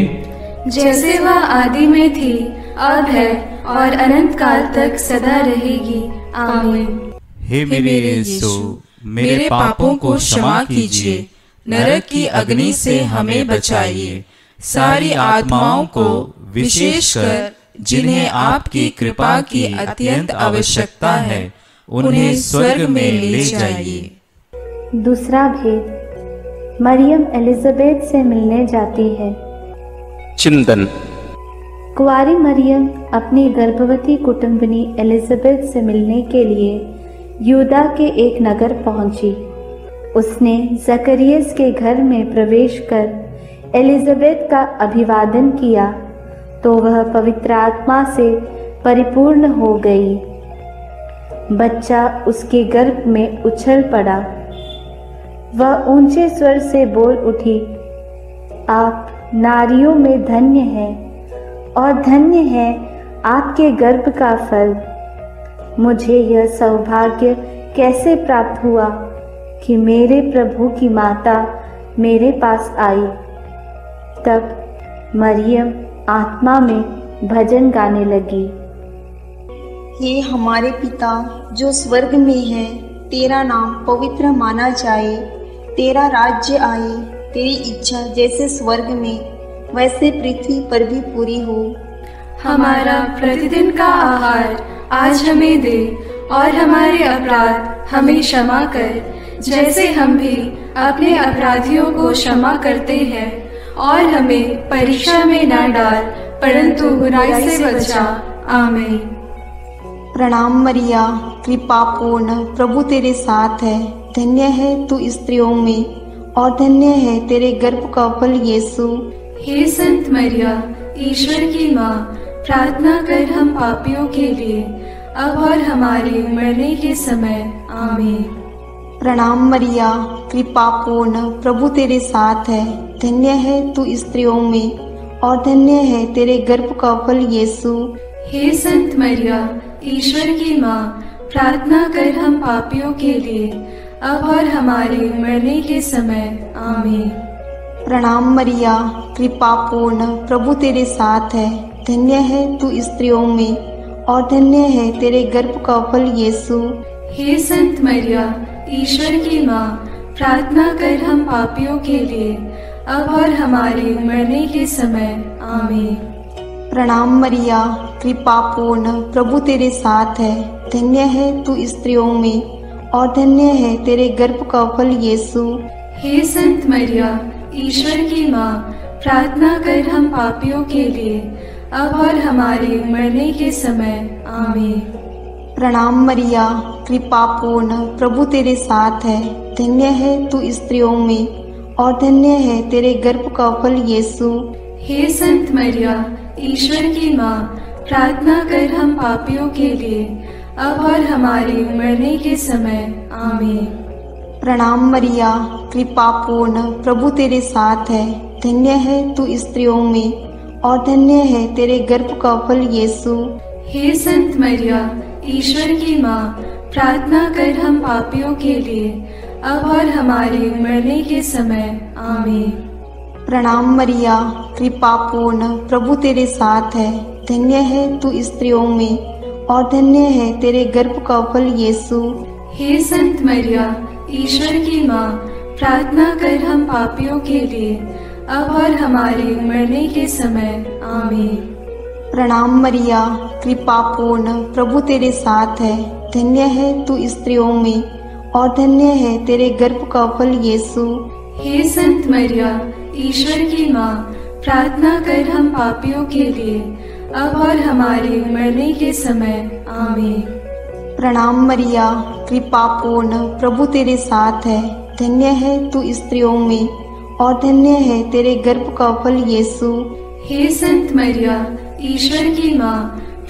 जैसे वह आदि में थी, अब है और अनंत काल तक सदा रहेगी। आमीन। हे मेरे यीशु, मेरे पापों को क्षमा कीजिए, नरक की अग्नि से हमें बचाइए, सारी आत्माओं को, विशेषकर जिन्हें आपकी कृपा की अत्यंत आवश्यकता है, उन्हें स्वर्ग में ले जाइए। दूसरा भेद, मरियम एलिजाबेथ से मिलने जाती है। चिंतन। कुंवारी मरियम अपनी गर्भवती कुटुंबनी एलिजाबेथ से मिलने के लिए यूदा के एक नगर पहुंची। उसने जकरियस के घर में प्रवेश कर एलिजाबेथ का अभिवादन किया तो वह पवित्र आत्मा से परिपूर्ण हो गई। बच्चा उसके गर्भ में उछल पड़ा। वह ऊंचे स्वर से बोल उठी, आप नारियों में धन्य हैं और धन्य है आपके गर्भ का फल। मुझे यह सौभाग्य कैसे प्राप्त हुआ कि मेरे प्रभु की माता मेरे पास आई। तब मरियम आत्मा में भजन गाने लगी। हे हमारे पिता जो स्वर्ग में है, तेरा नाम पवित्र माना जाए, तेरा राज्य आए, तेरी इच्छा जैसे स्वर्ग में वैसे पृथ्वी पर भी पूरी हो। हमारा प्रतिदिन का आहार आज हमें दे और हमारे अपराध हमें क्षमा कर, जैसे हम भी अपने अपराधियों को क्षमा करते हैं, और हमें परीक्षा में न डाल परंतु बुराई से बचा। आमीन। प्रणाम मरिया, कृपा पूर्ण, प्रभु तेरे साथ है। धन्य है तू स्त्रियों में और धन्य है तेरे गर्भ का फल यीशु। हे संत मरिया, ईश्वर की माँ, प्रार्थना कर हम पापियों के लिए, अब और हमारे मरने के समय। आमीन। प्रणाम मरिया, कृपा पूर्ण, प्रभु तेरे साथ है। धन्य है तू स्त्रियों में और धन्य है तेरे गर्भ का फल यीशु। हे संत मरिया, ईश्वर की माँ, प्रार्थना कर हम पापियों के लिए, अब और हमारे मरने के समय। आमीन। प्रणाम मरिया, कृपा पूर्ण, प्रभु तेरे साथ है। धन्य है तू स्त्रियों में और धन्य है तेरे गर्भ का फल यीशु। हे संत मरिया, ईश्वर की माँ, प्रार्थना कर हम पापियों के लिए, अब और हमारे मरने के समय। आमीन। प्रणाम मरिया, कृपा पूर्ण, प्रभु तेरे साथ है। धन्य है तू स्त्रियों में और धन्य है तेरे गर्भ का फल यीशु। हे संत मरिया, ईश्वर की माँ, प्रार्थना कर हम पापियों के लिए, अब और हमारे मरने के समय। आमीन। प्रणाम मरिया, कृपा पूर्ण, प्रभु तेरे साथ है। धन्य है तू स्त्रियों में और धन्य है तेरे गर्भ का फल यीशु। हे संत मरिया, ईश्वर की माँ, प्रार्थना कर हम पापियों के लिए, अब और हमारे मरने के समय। आमीन। प्रणाम मरिया, कृपा पूर्ण, प्रभु तेरे साथ है। धन्य है तू स्त्रियों में और धन्य है तेरे गर्भ का फल यीशु। हे संत मरिया, ईश्वर की माँ, प्रार्थना कर हम पापियों के लिए, अब और हमारे मरने के समय। आमीन। प्रणाम मरिया, कृपा पूर्ण, प्रभु तेरे साथ है। धन्य है तू स्त्रियों में और धन्य है तेरे गर्भ का फल यीशु। हे संत मरिया, ईश्वर की माँ, प्रार्थना कर हम पापियों के लिए, अब और हमारे मरने के समय आमीन। प्रणाम मरिया, कृपा पूर्ण, प्रभु तेरे साथ है। धन्य है तू स्त्रियों में और धन्य है तेरे गर्भ का फल यीशु। हे संत मरिया, ईश्वर की माँ, प्रार्थना कर हम पापियों के लिए, अब और हमारे मरने के समय आमीन। प्रणाम मरिया, कृपा पूर्ण, प्रभु तेरे साथ है। धन्य है तू स्त्रियों में और धन्य है तेरे गर्भ का फल यीशु। हे संत मरिया, ईश्वर की माँ,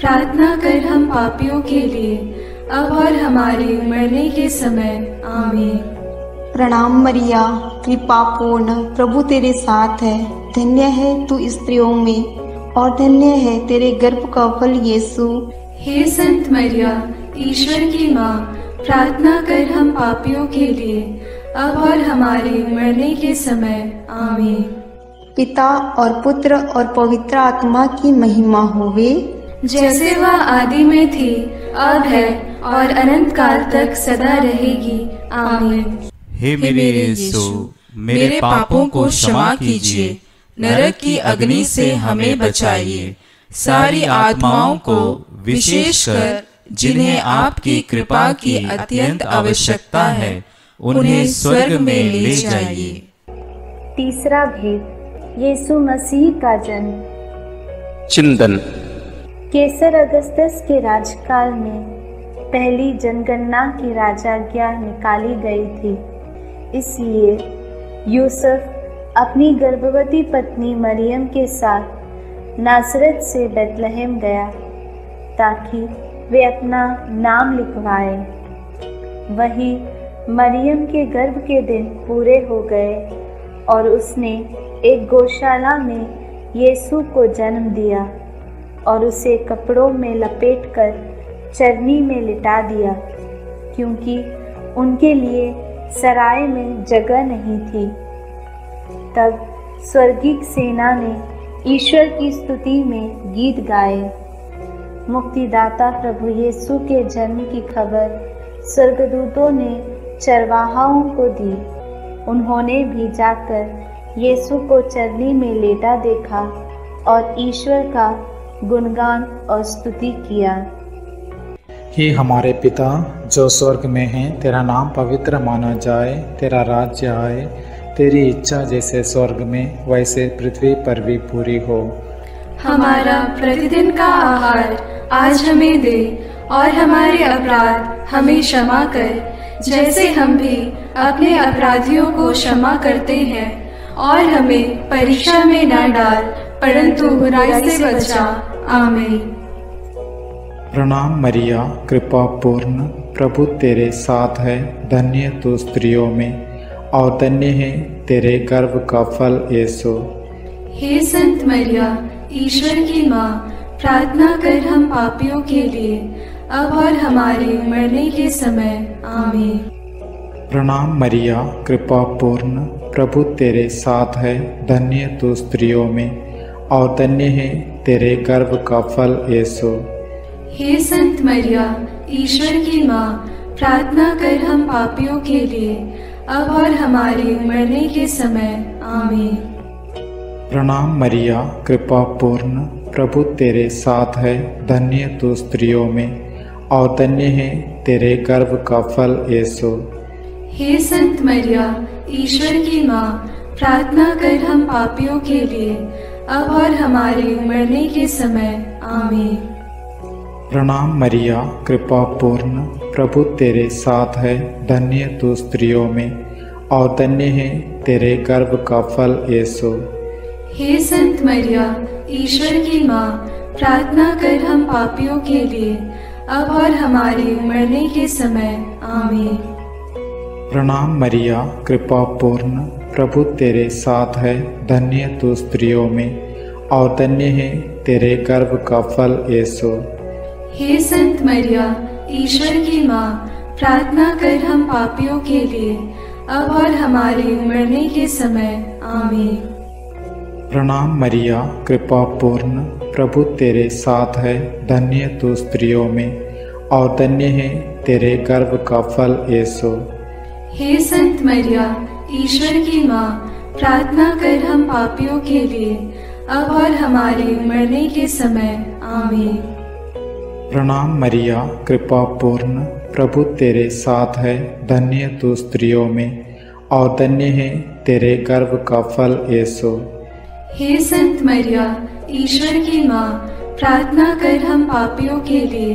प्रार्थना कर हम पापियों के लिए, अब और हमारे मरने के समय आमीन। प्रणाम मरिया, कृपा पूर्ण, प्रभु तेरे साथ है। धन्य है तू स्त्रियों में और धन्य है तेरे गर्भ का फल यीशु। हे संत मरिया, ईश्वर की माँ, प्रार्थना कर हम पापियों के लिए, अब और हमारे मरने के समय आमीन। पिता और पुत्र और पवित्र आत्मा की महिमा होवे, जैसे वह आदि में थी, अब है और अनंत काल तक सदा रहेगी आमीन। हे मेरे यीशु, मेरे पापों को क्षमा कीजिए, नरक की अग्नि से हमें बचाइए, सारी आत्माओं को विशेषकर जिन्हें आपकी कृपा की अत्यंत आवश्यकता है उन्हें स्वर्ग में ले जाइए। तीसरा भेद, यीशु मसीह का जन्म। चिंतन। केसर अगस्तस के राजकाल में पहली जनगणना की राजाज्ञा निकाली गई थी। इसलिए यूसुफ अपनी गर्भवती पत्नी मरियम के साथ नासरत से बेतलहम गया ताकि वे अपना नाम लिखवाए। वही मरियम के गर्भ के दिन पूरे हो गए और उसने एक गौशाला में यीशु को जन्म दिया और उसे कपड़ों में लपेटकर चरनी में लिटा दिया, क्योंकि उनके लिए सराय में जगह नहीं थी। तब स्वर्गीय सेना ने ईश्वर की स्तुति में गीत गाए। मुक्तिदाता प्रभु यीशु के जन्म की खबर स्वर्गदूतों ने चरवाहाओं को दी। उन्होंने भी जाकर यीशु को चरनी में लेटा देखा और ईश्वर का गुणगान और स्तुति किया। हे हमारे पिता जो स्वर्ग में है, तेरा नाम पवित्र माना जाए, तेरा राज्य आए, तेरी इच्छा जैसे स्वर्ग में वैसे पृथ्वी पर भी पूरी हो। हमारा प्रतिदिन का आहार आज हमें दे और हमारे अपराध हमें क्षमा कर, जैसे हम भी अपने अपराधियों को क्षमा करते हैं, और हमें परीक्षा में न डाल परंतु बुराई से बचा आमीन। प्रणाम मरिया, कृपा पूर्ण, प्रभु तेरे साथ है। धन्य तू स्त्रियों में और धन्य है तेरे गर्भ का फल यीशु। हे संत मरिया, ईश्वर की माँ, प्रार्थना कर हम पापियों के लिए, अब और हमारे मरने के समय आमीन। प्रणाम मरिया, कृपा पूर्ण, प्रभु तेरे साथ है। धन्य तू स्त्रियों में और धन्य है तेरे गर्भ का फल यीशु। हे संत मरिया, ईश्वर की माँ, प्रार्थना कर हम पापियों के लिए, अब और हमारे मरने के समय आमीन। प्रणाम मरिया, कृपा पूर्ण, प्रभु तेरे साथ है। धन्य तू स्त्रियों में और धन्य है तेरे गर्भ का फल यीशु। हे संत मरिया, ईश्वर की माँ, प्रार्थना कर हम पापियों के लिए, अब और हमारे मरने के समय आमीन। प्रणाम मरिया, कृपा पूर्ण, प्रभु तेरे साथ है। धन्य तू स्त्रियों में और धन्य है तेरे गर्भ का फल यीशु। हे संत मरिया, ईश्वर की माँ, प्रार्थना कर हम पापियों के लिए, अब और हमारे मरने के समय आमीन। प्रणाम मरिया, कृपा पूर्ण, प्रभु तेरे साथ है। धन्य तू स्त्रियों में और धन्य है तेरे गर्भ का फल यीशु। हे संत मरिया, ईश्वर की माँ, प्रार्थना कर हम पापियों के लिए, अब और हमारे मरने के समय आमीन। प्रणाम मरिया, कृपा पूर्ण, प्रभु तेरे साथ है। धन्य तू स्त्रियों में और धन्य है तेरे गर्भ का फल यीशु। हे संत मरिया, ईश्वर की माँ, प्रार्थना कर हम पापियों के लिए, अब और हमारे मरने के समय। आमीन। प्रणाम मरिया, कृपा पूर्ण, प्रभु तेरे साथ है, धन्य तू स्त्रियों में और धन्य है तेरे गर्भ का फल यीशु। हे संत मरिया, ईश्वर की माँ, प्रार्थना कर हम पापियों के लिए,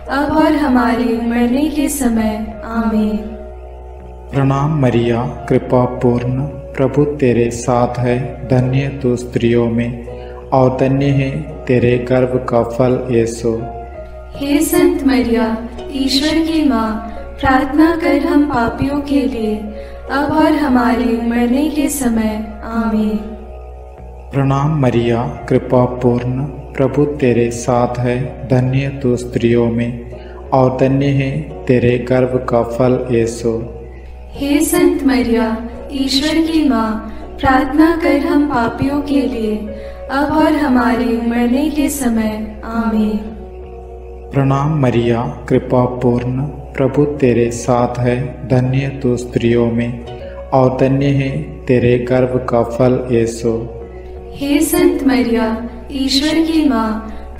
अब और हमारे मरने के समय। आमीन। प्रणाम मरिया, कृपा पूर्ण, प्रभु तेरे साथ है, धन्य तू स्त्रियों में और धन्य है तेरे गर्भ का फल यीशु। हे संत मरिया, ईश्वर की माँ, प्रार्थना कर हम पापियों के लिए, अब और हमारे मरने के समय। आमीन। प्रणाम मरिया, कृपा पूर्ण, प्रभु तेरे साथ है, धन्य तू स्त्रियों में और धन्य है तेरे गर्भ का फल यीशु। हे संत मरिया, ईश्वर की माँ, प्रार्थना कर हम पापियों के लिए, अब और हमारे मरने के समय। आमीन। प्रणाम मरिया, कृपा पूर्ण, प्रभु तेरे साथ है, धन्य तू स्त्रियों में और धन्य है तेरे गर्भ का फल यीशु। हे संत मरिया, ईश्वर की माँ,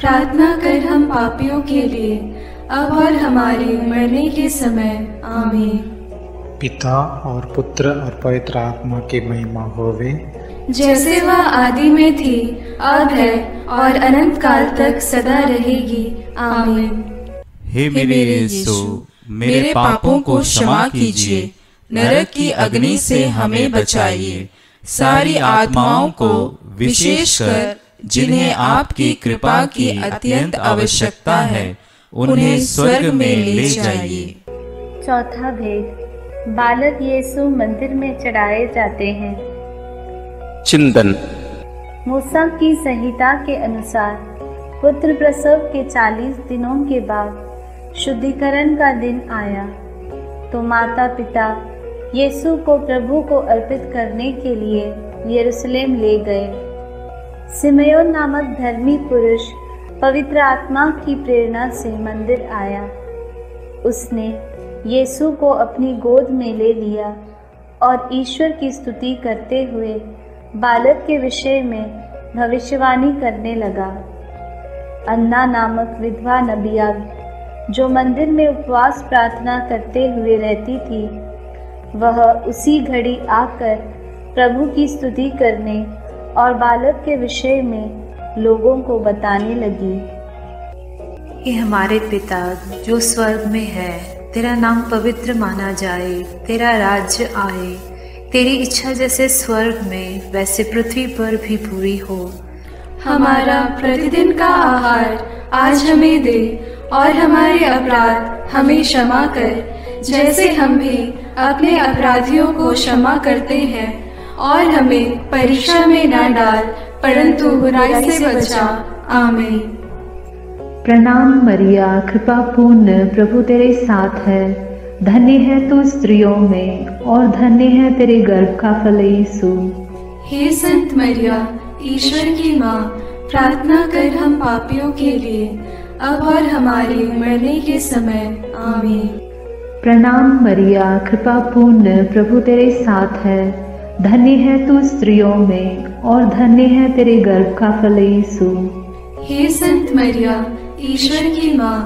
प्रार्थना कर हम पापियों के लिए, अब और हमारे मरने के समय। आमीन। पिता और पुत्र और पवित्र आत्मा की महिमा होवे, जैसे वह आदि में थी, अब है और अनंत काल तक सदा रहेगी। आमीन। हे मेरे यीशु, मेरे पापों को क्षमा कीजिए, नरक की अग्नि से हमें बचाइए, सारी आत्माओं को विशेषकर जिन्हें आपकी कृपा की अत्यंत आवश्यकता है, उन्हें स्वर्ग में ले जाइए। चौथा भेद, बालक यीशु मंदिर में चढ़ाए जाते हैं। चिंतन। मूसा की संहिता के अनुसार पुत्र प्रसव के 40 दिनों के बाद शुद्धिकरण का दिन आया, तो माता पिता यीशु को प्रभु को अर्पित करने के लिए यरूशलेम ले गए। सिमयोन नामक धर्मी पुरुष पवित्र आत्मा की प्रेरणा से मंदिर आया। उसने यीशु को अपनी गोद में ले लिया और ईश्वर की स्तुति करते हुए बालक के विषय में भविष्यवाणी करने लगा। अन्ना नामक विधवा नबिया, जो मंदिर में उपवास प्रार्थना करते हुए रहती थी, वह उसी घड़ी आकर प्रभु की स्तुति करने और बालक के विषय में लोगों को बताने लगी। हे हमारे पिता जो स्वर्ग में है, तेरा नाम पवित्र माना जाए, तेरा राज्य आए, तेरी इच्छा जैसे स्वर्ग में वैसे पृथ्वी पर भी पूरी हो। हमारा प्रतिदिन का आहार आज हमें दे, और हमारे अपराध हमें क्षमा कर, जैसे हम भी अपने अपराधियों को क्षमा करते हैं, और हमें परीक्षा में न डाल, परंतु बुराई से बचा। आमीन। प्रणाम मरिया, कृपा पूर्ण, प्रभु तेरे साथ है, धन्य है तू स्त्रियों में और धन्य है तेरे गर्भ का फल यीशु। हे संत मरिया, ईश्वर की माँ, प्रार्थना कर हम पापियों के लिए, अब और हमारे मरने के समय। आमीन। प्रणाम मरिया, कृपा पूर्ण, प्रभु तेरे साथ है, धन्य है तू स्त्रियों में और धन्य है तेरे गर्भ का फल यीशु। हे संत मरिया, ईश्वर की माँ,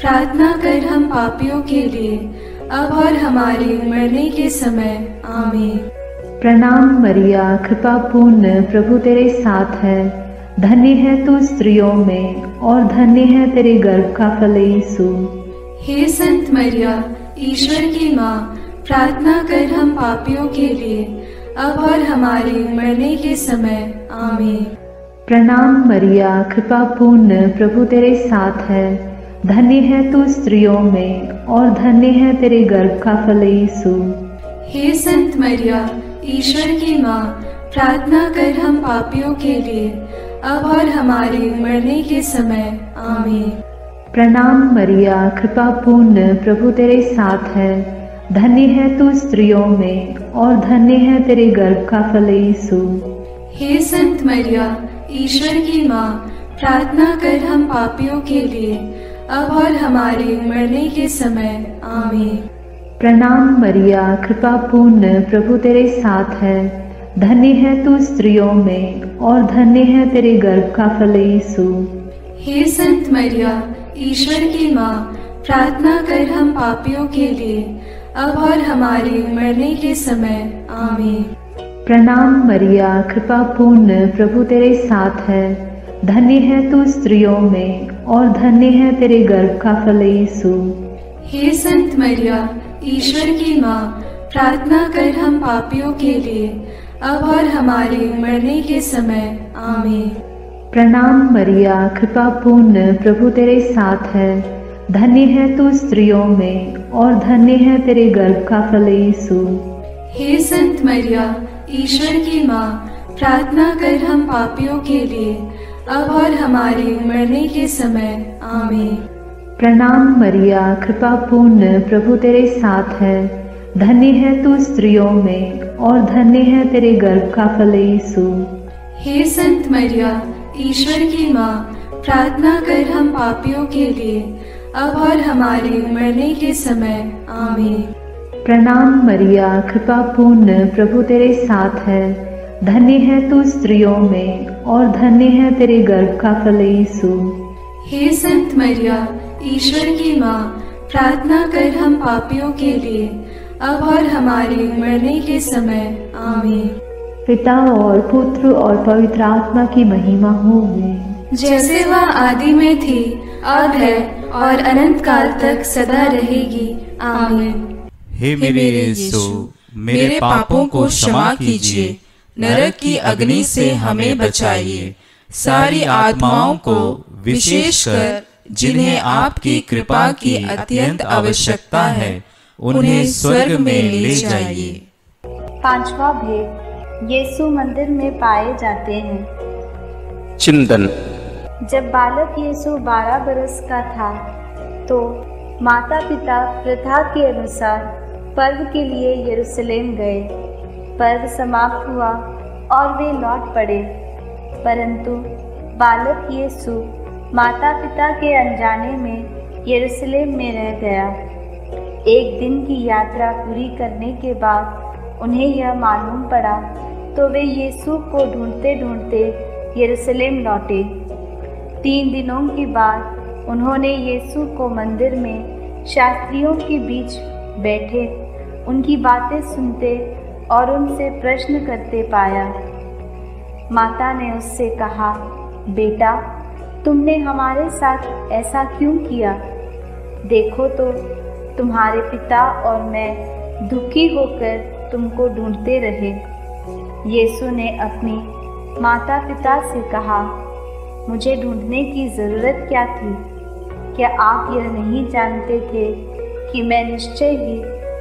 प्रार्थना कर हम पापियों के लिए, अब और हमारे मरने के समय। आमीन। प्रणाम मरिया, कृपा पूर्ण, प्रभु तेरे साथ है, धन्य है तू स्त्रियों में और धन्य है तेरे गर्भ का फल यीशु। हे संत मरिया, ईश्वर की माँ, प्रार्थना कर हम पापियों के लिए, अब और हमारे मरने के समय। आमीन। प्रणाम मरिया, कृपा पूर्ण, प्रभु तेरे साथ है, धन्य है तू स्त्रियों में और धन्य है तेरे गर्भ का फल यीशु। हे संत मरिया, ईश्वर की माँ, प्रार्थना कर हम पापियों के लिए, अब और हमारे मरने के समय। आमीन। प्रणाम मरिया, कृपा पूर्ण, प्रभु तेरे साथ है, धन्य है तू स्त्रियों में और धन्य है तेरे गर्भ का फल यीशु। हे संत मरिया, ईश्वर की माँ, प्रार्थना कर हम पापियों के लिए, अब और हमारे मरने के समय। आमीन। प्रणाम मरिया, कृपा पूर्ण, प्रभु तेरे साथ है, धन्य है तू स्त्रियों में और धन्य है तेरे गर्भ का फल यीशु। हे संत मरिया, ईश्वर की माँ, प्रार्थना कर हम पापियों के लिए, अब और हमारे मरने के समय। आमीन। प्रणाम मरिया, कृपा पूर्ण, प्रभु तेरे साथ है। धन्य है तू स्त्रियों में और धन्य है तेरे गर्भ का फल यीशु। हे संत मरिया, ईश्वर की माँ, प्रार्थना कर हम पापियों के लिए, अब और हमारे मरने के समय। आमीन। प्रणाम मरिया, कृपा पूर्ण, प्रभु तेरे साथ है। धन्य है तू स्त्रियों में और धन्य है तेरे गर्भ का फल यीशु। हे संत मरिया, ईश्वर की माँ, प्रार्थना कर हम पापियों के लिए, अब और हमारे मरने के समय। आमीन। प्रणाम मरिया, कृपा पूर्ण, प्रभु तेरे साथ है। धन्य है तू स्त्रियों में और धन्य है तेरे गर्भ का फल यीशु। हे संत मरिया, ईश्वर की माँ, प्रार्थना कर हम पापियों के लिए, अब और हमारे मरने के समय। आमीन। प्रणाम मरिया, कृपा पूर्ण, प्रभु तेरे साथ है। धन्य है तू स्त्रियों में और धन्य है तेरे गर्भ का फल यीशु। हे संत मरिया, ईश्वर की माँ, प्रार्थना कर हम पापियों के लिए, अब और हमारे मरने के समय। आमीन। पिता और पुत्र और पवित्र आत्मा की महिमा होवे, जैसे वह आदि में थी, अब है और अनंत काल तक सदा रहेगी। आमीन। हे मेरे यीशु, मेरे पापों को क्षमा कीजिए, नरक की अग्नि से हमें बचाइए, सारी आत्माओं को, विशेषकर जिन्हें आपकी कृपा की अत्यंत आवश्यकता है, उन्हें स्वर्ग में ले जाइए। पांचवा भेद, यीशु मंदिर में पाए जाते हैं। चिंतन। जब बालक यीशु 12 बरस का था तो माता पिता प्रथा के अनुसार पर्व के लिए यरूशलेम गए। पर्व समाप्त हुआ और वे लौट पड़े, परंतु बालक यीशु माता पिता के अनजाने में यरूशलेम में रह गया। एक दिन की यात्रा पूरी करने के बाद उन्हें यह मालूम पड़ा तो वे यीशु को ढूंढते ढूंढते यरूशलेम लौटे। 3 दिनों के बाद उन्होंने यीशु को मंदिर में शास्त्रियों के बीच बैठे उनकी बातें सुनते और उनसे प्रश्न करते पाया। माता ने उससे कहा, बेटा, तुमने हमारे साथ ऐसा क्यों किया? देखो तो तुम्हारे पिता और मैं दुखी होकर तुमको ढूंढते रहे। यीशु ने अपनी माता पिता से कहा, मुझे ढूंढने की ज़रूरत क्या थी? क्या आप यह नहीं जानते थे कि मैं निश्चय ही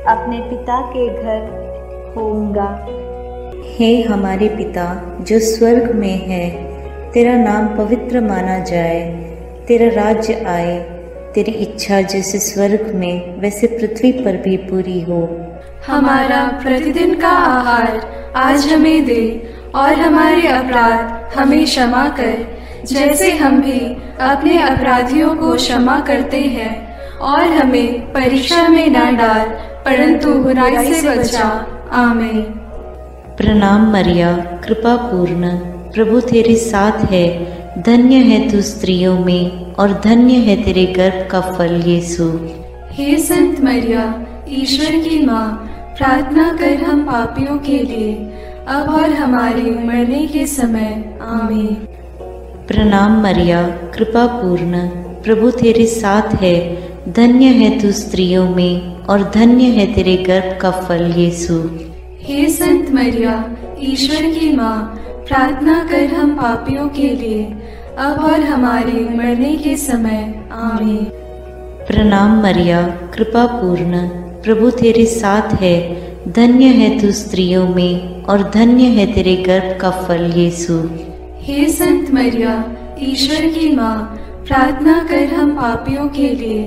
अपने पिता के घर होऊंगा? हे हमारे पिता जो स्वर्ग में है, तेरा नाम पवित्र माना जाए, तेरा राज्य आए, तेरी इच्छा जैसे स्वर्ग में वैसे पृथ्वी पर भी पूरी हो। हमारा प्रतिदिन का आहार आज हमें दे और हमारे अपराध हमें क्षमा कर, जैसे हम भी अपने अपराधियों को क्षमा करते हैं, और हमें परीक्षा में न डाल, परंतु बुराई से बचा। आमीन। प्रणाम मरिया, कृपा पूर्ण, प्रभु तेरे साथ है। धन्य है तू स्त्रियों में और धन्य है तेरे गर्भ का फल यीशु। हे संत मरिया, ईश्वर की माँ, प्रार्थना कर हम पापियों के लिए, अब और हमारे मरने के समय। आमीन। प्रणाम मरिया, कृपा पूर्ण, प्रभु तेरे साथ है। धन्य है तू स्त्रियों में और धन्य है तेरे गर्भ का फल यीशु। हे संत मरिया, ईश्वर की माँ, प्रार्थना कर हम पापियों के लिए, अब और हमारे मरने के समय। आमीन। प्रणाम मरिया, कृपा पूर्ण, प्रभु तेरे साथ है। धन्य है तू स्त्रियों में और धन्य है तेरे गर्भ का फल यीशु। हे संत मरिया, ईश्वर की माँ, प्रार्थना कर हम पापियों के लिए,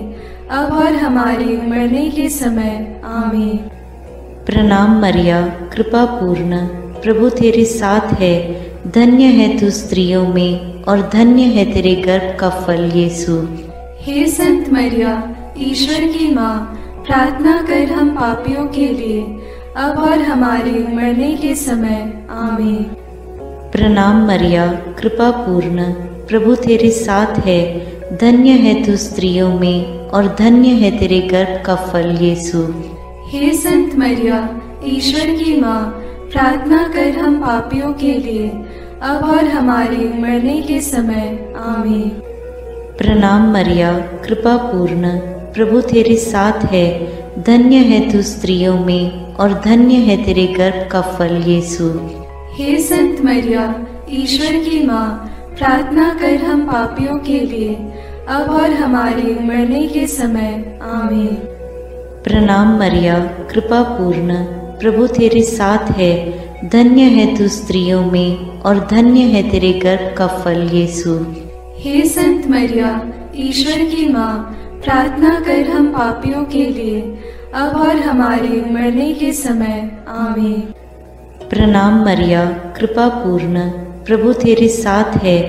अब और हमारे मरने के समय। आमीन। प्रणाम मरिया, कृपा पूर्ण, प्रभु तेरे साथ है। धन्य है तू स्त्रियों में और धन्य है तेरे गर्भ का फल यीशु। हे संत मरिया, ईश्वर की माँ, प्रार्थना कर हम पापियों के लिए, अब और हमारे मरने के समय आमीन। प्रणाम मरिया, कृपा पूर्ण, प्रभु तेरे साथ है। धन्य है तू स्त्रियों में और धन्य है तेरे गर्भ का फल यीशु। हे संत मरिया, ईश्वर की माँ, प्रार्थना कर हम पापियों के लिए, अब और हमारे मरने के समय आमीन। प्रणाम मरिया, कृपा पूर्ण, प्रभु तेरे साथ है। धन्य है तू स्त्रियों में और धन्य है तेरे गर्भ का फल यीशु। हे संत मरिया, ईश्वर की माँ, प्रार्थना कर हम पापियों के लिए, अब और हमारे मरने के समय आमीन। प्रणाम मरिया, कृपा पूर्ण, प्रभु तेरे साथ है। धन्य है तू स्त्रियों में और धन्य है तेरे गर्भ का फल यीशु। हे संत मरिया, ईश्वर की माँ, प्रार्थना कर हम पापियों के लिए, अब और हमारे मरने के समय आमीन। प्रणाम मरिया, कृपा पूर्ण, प्रभु तेरे साथ है।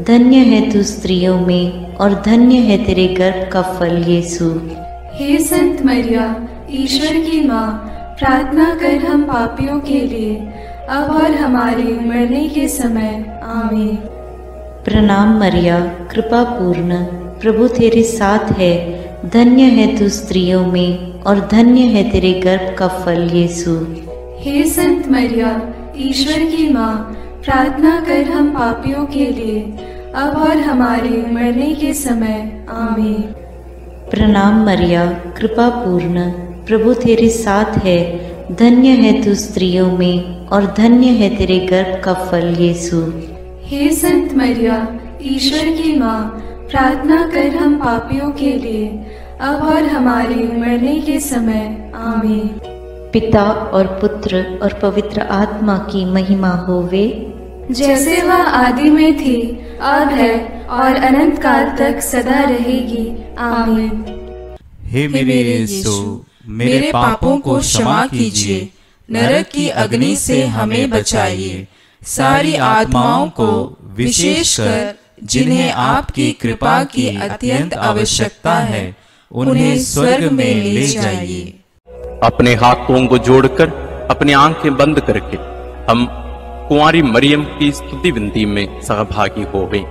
धन्य है तू स्त्रियों में और धन्य है तेरे गर्भ का फल यीशु। हे संत मरिया, ईश्वर की माँ, प्रार्थना कर हम पापियों के लिए, अब और हमारे मरने के समय आमीन। प्रणाम मरिया, कृपा पूर्ण, प्रभु तेरे साथ है। धन्य है तू स्त्रियों में और धन्य है तेरे गर्भ का फल यीशु। हे संत मरिया, ईश्वर की माँ, प्रार्थना कर हम पापियों के लिए, अब और हमारे मरने के समय आमीन। प्रणाम मरिया, कृपा पूर्ण, प्रभु तेरे साथ है। धन्य है तू स्त्रियों में और धन्य है तेरे गर्भ का फल यीशु। हे संत मरिया, ईश्वर की माँ, प्रार्थना कर हम पापियों के लिए, अब और हमारे मरने के समय आमीन। पिता और पुत्र और पवित्र आत्मा की महिमा होवे, जैसे वह आदि में थी, अब है और अनंत काल तक सदा रहेगी आमीन। हे मेरे यीशु, मेरे पापों को क्षमा कीजिए, नरक की अग्नि से हमें बचाइए, सारी आत्माओं को विशेषकर जिन्हें आपकी कृपा की अत्यंत आवश्यकता है, उन्हें स्वर्ग में ले जाइए। अपने हाथों को जोड़कर अपनी आंखें बंद करके हम कुंवारी मरियम की स्तुति विनती में सहभागी हो गए।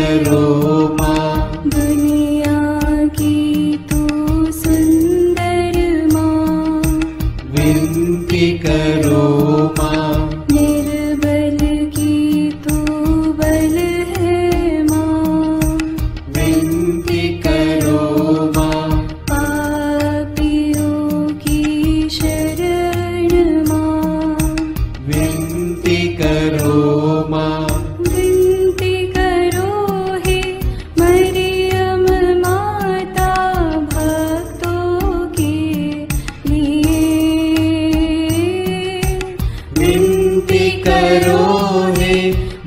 करो माँ, दुनिया की तू सुंदर माँ, विनती करो माँ, निर्बल की तू बल है माँ, विनती करो माँ, पापियों की शरण माँ, विनती करो माँ, विनती करो हे मरियम माता भक्तों के लिए, विनती करो हे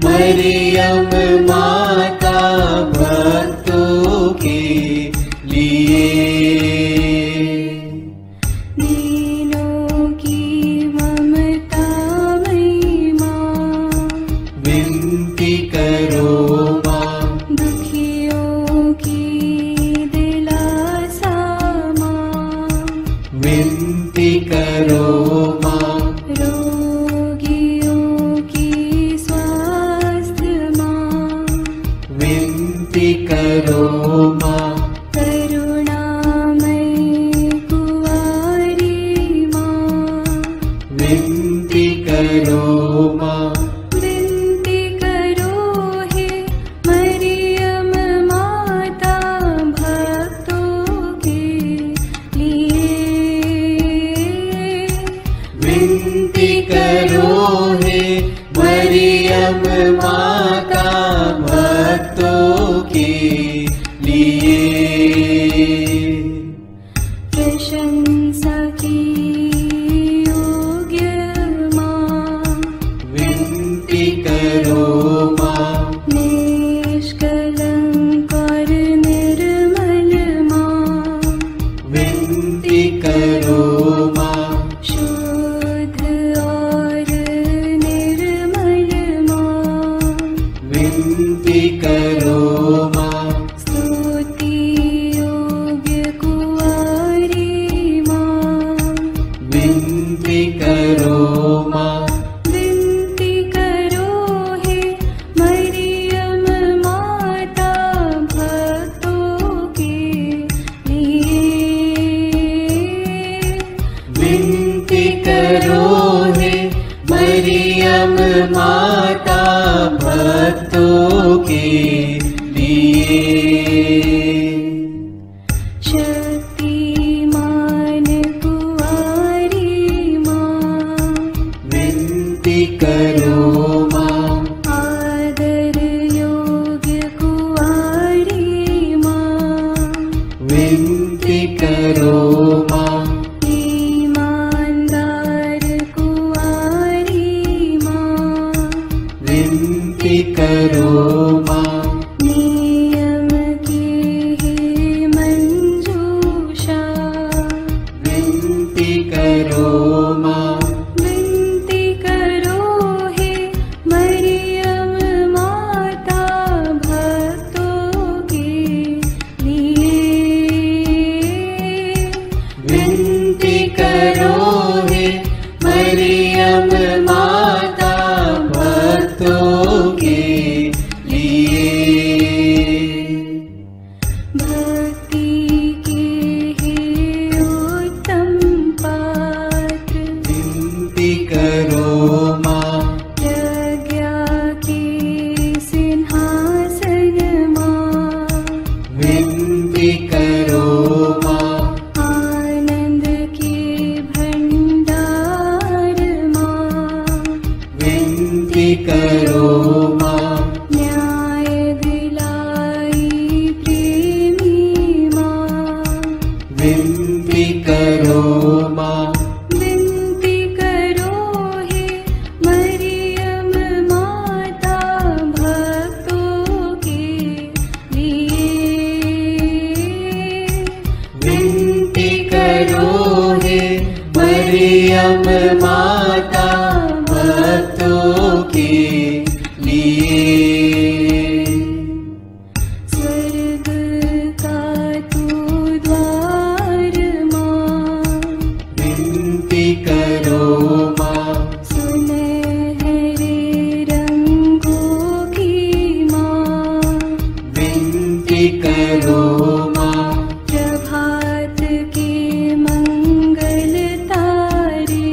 मरियम माता भक्तों के लिए, दीनों की ममता मई माँ, विनती करो माँ, दुखियों की दिलासा माँ, विनती करो माँ, रोगियों की स्वास्थ्य माँ, विनती करो माँ, करुणामयी कुंवारी माँ, विनती करो माँ, विनती करो हे मरियम माता भक्तों के लिए, विनती करो हे मरियम माता भक्तों के लिए, प्रशंसा की योग्य माँ, विनती करो माँ, निष्कलंक और निर्मल माँ, विनती करो माँ, शुद्ध और निर्मल माँ, विनती करो माँ, स्तुति योग्य कुंवारी माँ, विनती करो माँ, विनती करो हे मरियम माता भक्तों के लिए, विनती करो हे मरियम माता भक्तों के लिए, शक्तिमान कुंवारी माँ, विनती करो माँ, आदर योग्य कुंवारी माँ, विनती करो माँ, ईमानदार कुंवारी माँ, विनती करो माँ, नियम की हे मंजूषा, विनती करो माँ, विनती करो हे मरियम माता भक्तों के लिए, करो माँ। प्रभात के मंगल तारे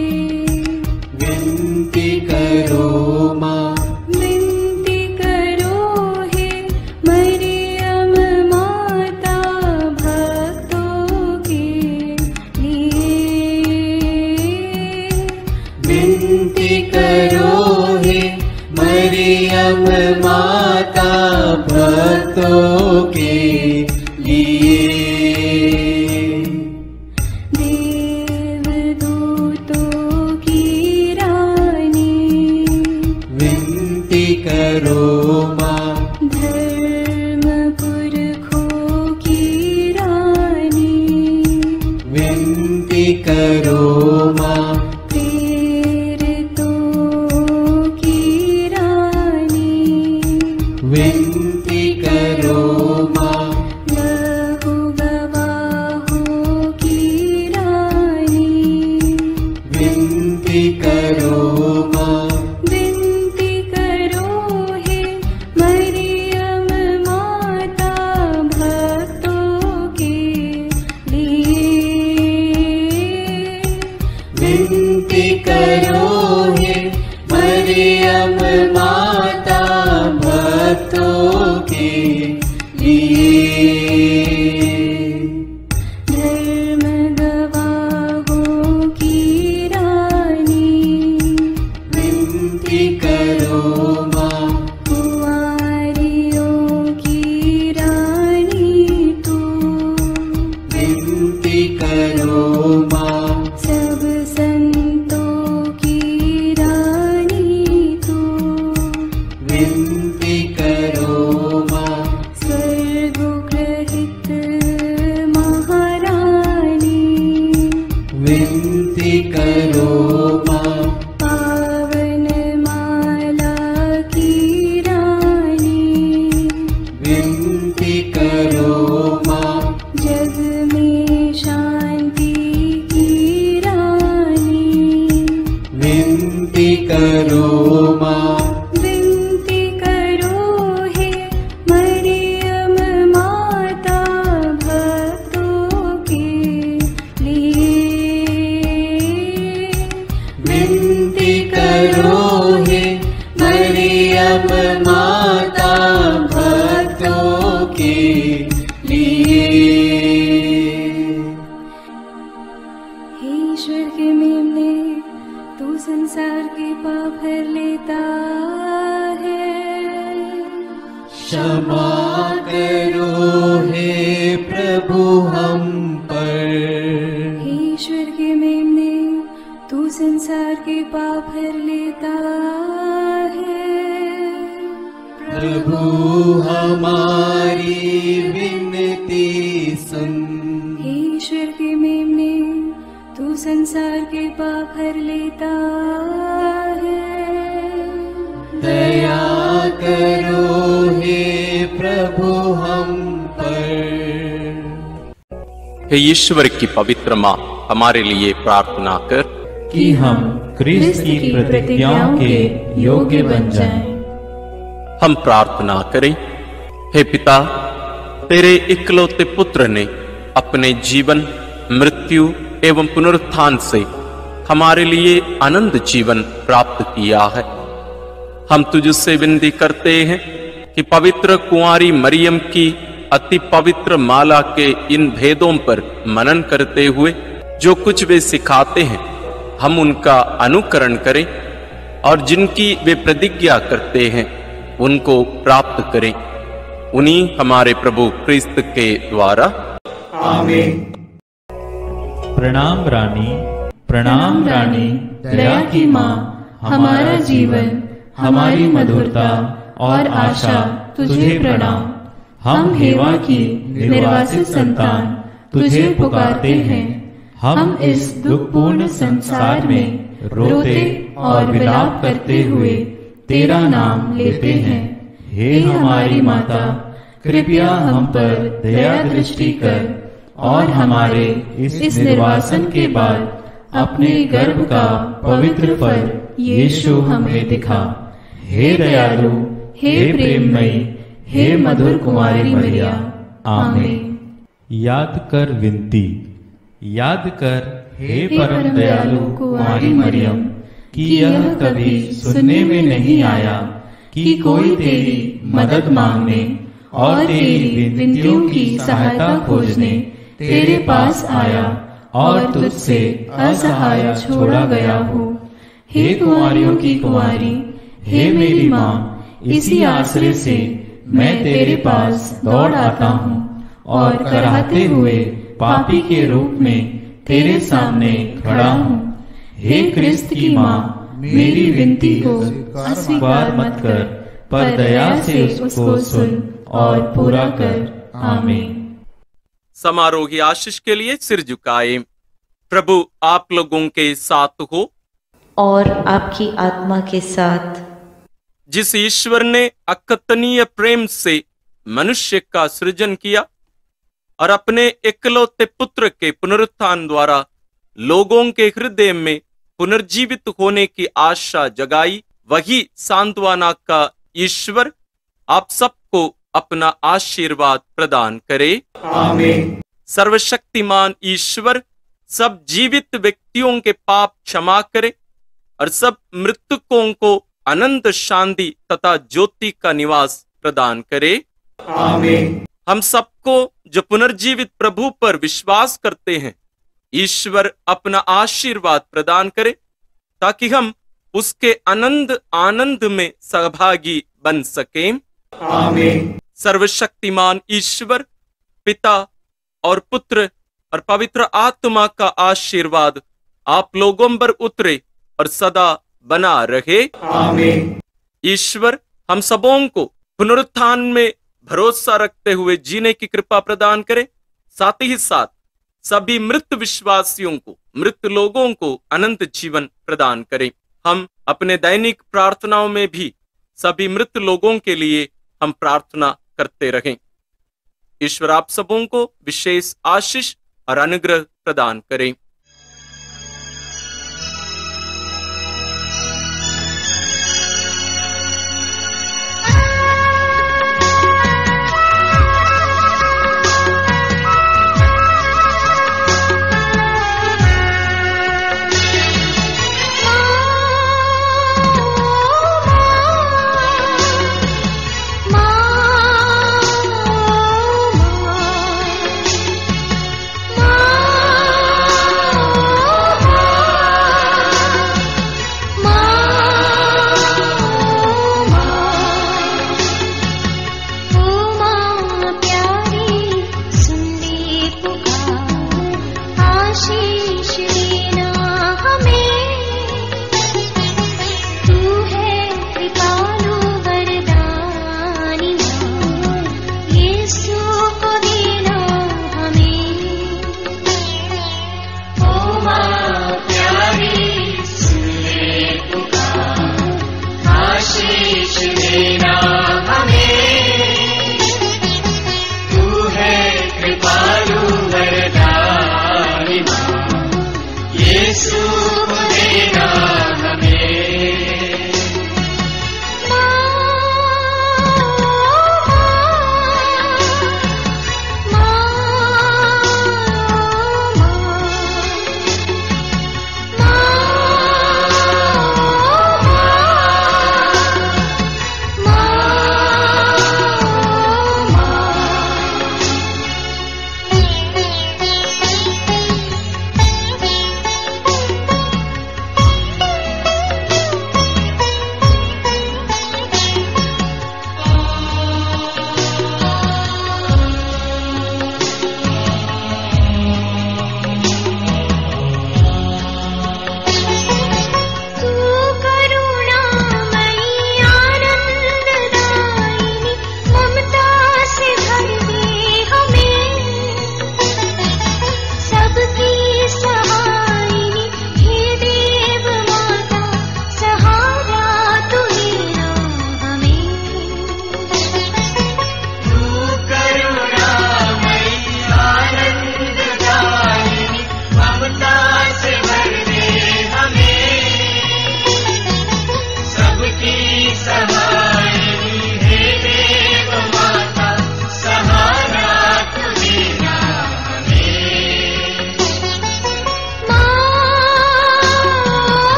विनती करो माँ। विनती करो हे मरियम माता भक्तों के लिए। विनती करो हे मरियम माता भक्तों के लिए। देवदूतों की रानी विनती करो माँ। धर्म पुरखों की रानी विनती करो माँ। प्रेरितों की रानी विनती करो माँ। लहू गवाहों की रानी विनती करो माँ। विनती करो हे मरियम माता भक्तों के लिए। विनती करो हे मरियम माता भक्तों के लिए। धर्म गवाहों की रानी विनती करो माँ। कुंवारियों की रानी तू विनती करो माँ। सब संतों की रानी तू विनती करो माँ। स्वर्गोग्रहित महारानी विनती करो माँ। पावन माला की रानी विनती करो माँ। जग में शांति की रानी विनती करो माँ। विनती करो हे मरियम माता भक्तों के लिए। विनती करो हे मरियम माता भक्तों के लिए। हे ईश्वर के मेमने, तू संसार के पाप हर लेता है। क्षमा करो हे प्रभु हम पर। हे ईश्वर के मेमने, तू संसार के पाप हर लेता है। प्रभु हमारी विनती सुन। हे ईश्वर के मेमने, तू संसार के पाप हर लेता है। दया करो हे प्रभु हम पर। हे ईश्वर की पवित्र माँ, हमारे लिए प्रार्थना कर कि हम क्रिस्त की प्रतिज्ञाओं के योग्य बन जाएं। हम प्रार्थना करें। हे पिता, तेरे इकलौते पुत्र ने अपने जीवन, मृत्यु एवं पुनरुत्थान से हमारे लिए अनंत जीवन प्राप्त किया है। हम तुझसे विनती करते हैं कि पवित्र कुंवारी मरियम की अति पवित्र माला के इन भेदों पर मनन करते हुए जो कुछ वे सिखाते हैं, हम उनका अनुकरण करें और जिनकी वे प्रतिज्ञा करते हैं उनको प्राप्त करें। उन्हीं हमारे प्रभु क्रिस्त के द्वारा। आमीन। प्रणाम रानी, प्रणाम रानी, दया की माँ, हमारा जीवन, हमारी मधुरता और आशा तुझे प्रणाम। हम हेवा की निर्वासित संतान तुझे पुकारते हैं। हम इस दुखपूर्ण संसार में रोते और विलाप करते हुए तेरा नाम लेते हैं। हे हमारी माता, कृपया हम पर दया दृष्टि कर और हमारे इस निर्वासन के बाद अपने गर्भ का पवित्र फल यीशु हमें दिखा। हे दयालु, हे प्रेममयी, हे मधुर कुमारी मरिया, आमीन। याद कर विनती। याद कर हे परम दयालु कुंवारी मरियम कि यह कभी सुनने में नहीं आया कि कोई तेरी मदद मांगने और तेरी विनतियों की सहायता खोजने तेरे पास आया और तुझसे असहाय छोड़ा गया हो। हे कुंवारियों की कुंवारी, हे मेरी माँ, इसी आश्रय से मैं तेरे पास दौड़ आता हूँ और कराहते हुए पापी के रूप में तेरे सामने खड़ा हूँ। हे क्रिस्त की माँ, मेरी विनती को अस्वीकार मत कर, पर दया से उसको सुन और पूरा कर। आमीन। समारोह की आशीष के लिए सिर झुकाए। प्रभु आप लोगों के साथ हो और आपकी आत्मा के साथ। जिस ईश्वर ने अकथनीय प्रेम से मनुष्य का सृजन किया और अपने इकलौते पुत्र के पुनरुत्थान द्वारा लोगों के हृदय में पुनर्जीवित होने की आशा जगाई, वही सांत्वना का ईश्वर आप सबको अपना आशीर्वाद प्रदान करे। आमीन। सर्वशक्तिमान ईश्वर सब जीवित व्यक्तियों के पाप क्षमा करे और सब मृतकों को अनंत शांति तथा ज्योति का निवास प्रदान करे। आमीन। हम सबको जो पुनर्जीवित प्रभु पर विश्वास करते हैं, ईश्वर अपना आशीर्वाद प्रदान करे ताकि हम उसके आनंद में सहभागी बन सकें। आमीन। सर्वशक्तिमान ईश्वर पिता और पुत्र और पवित्र आत्मा का आशीर्वाद आप लोगों पर उतरे और सदा बना रहे। आमीन। ईश्वर हम सबों को पुनरुत्थान में भरोसा रखते हुए जीने की कृपा प्रदान करे, साथ ही साथ सभी मृत विश्वासियों को, मृत लोगों को अनंत जीवन प्रदान करें। हम अपने दैनिक प्रार्थनाओं में भी सभी मृत लोगों के लिए हम प्रार्थना करते रहें। ईश्वर आप सबों को विशेष आशीष और अनुग्रह प्रदान करें।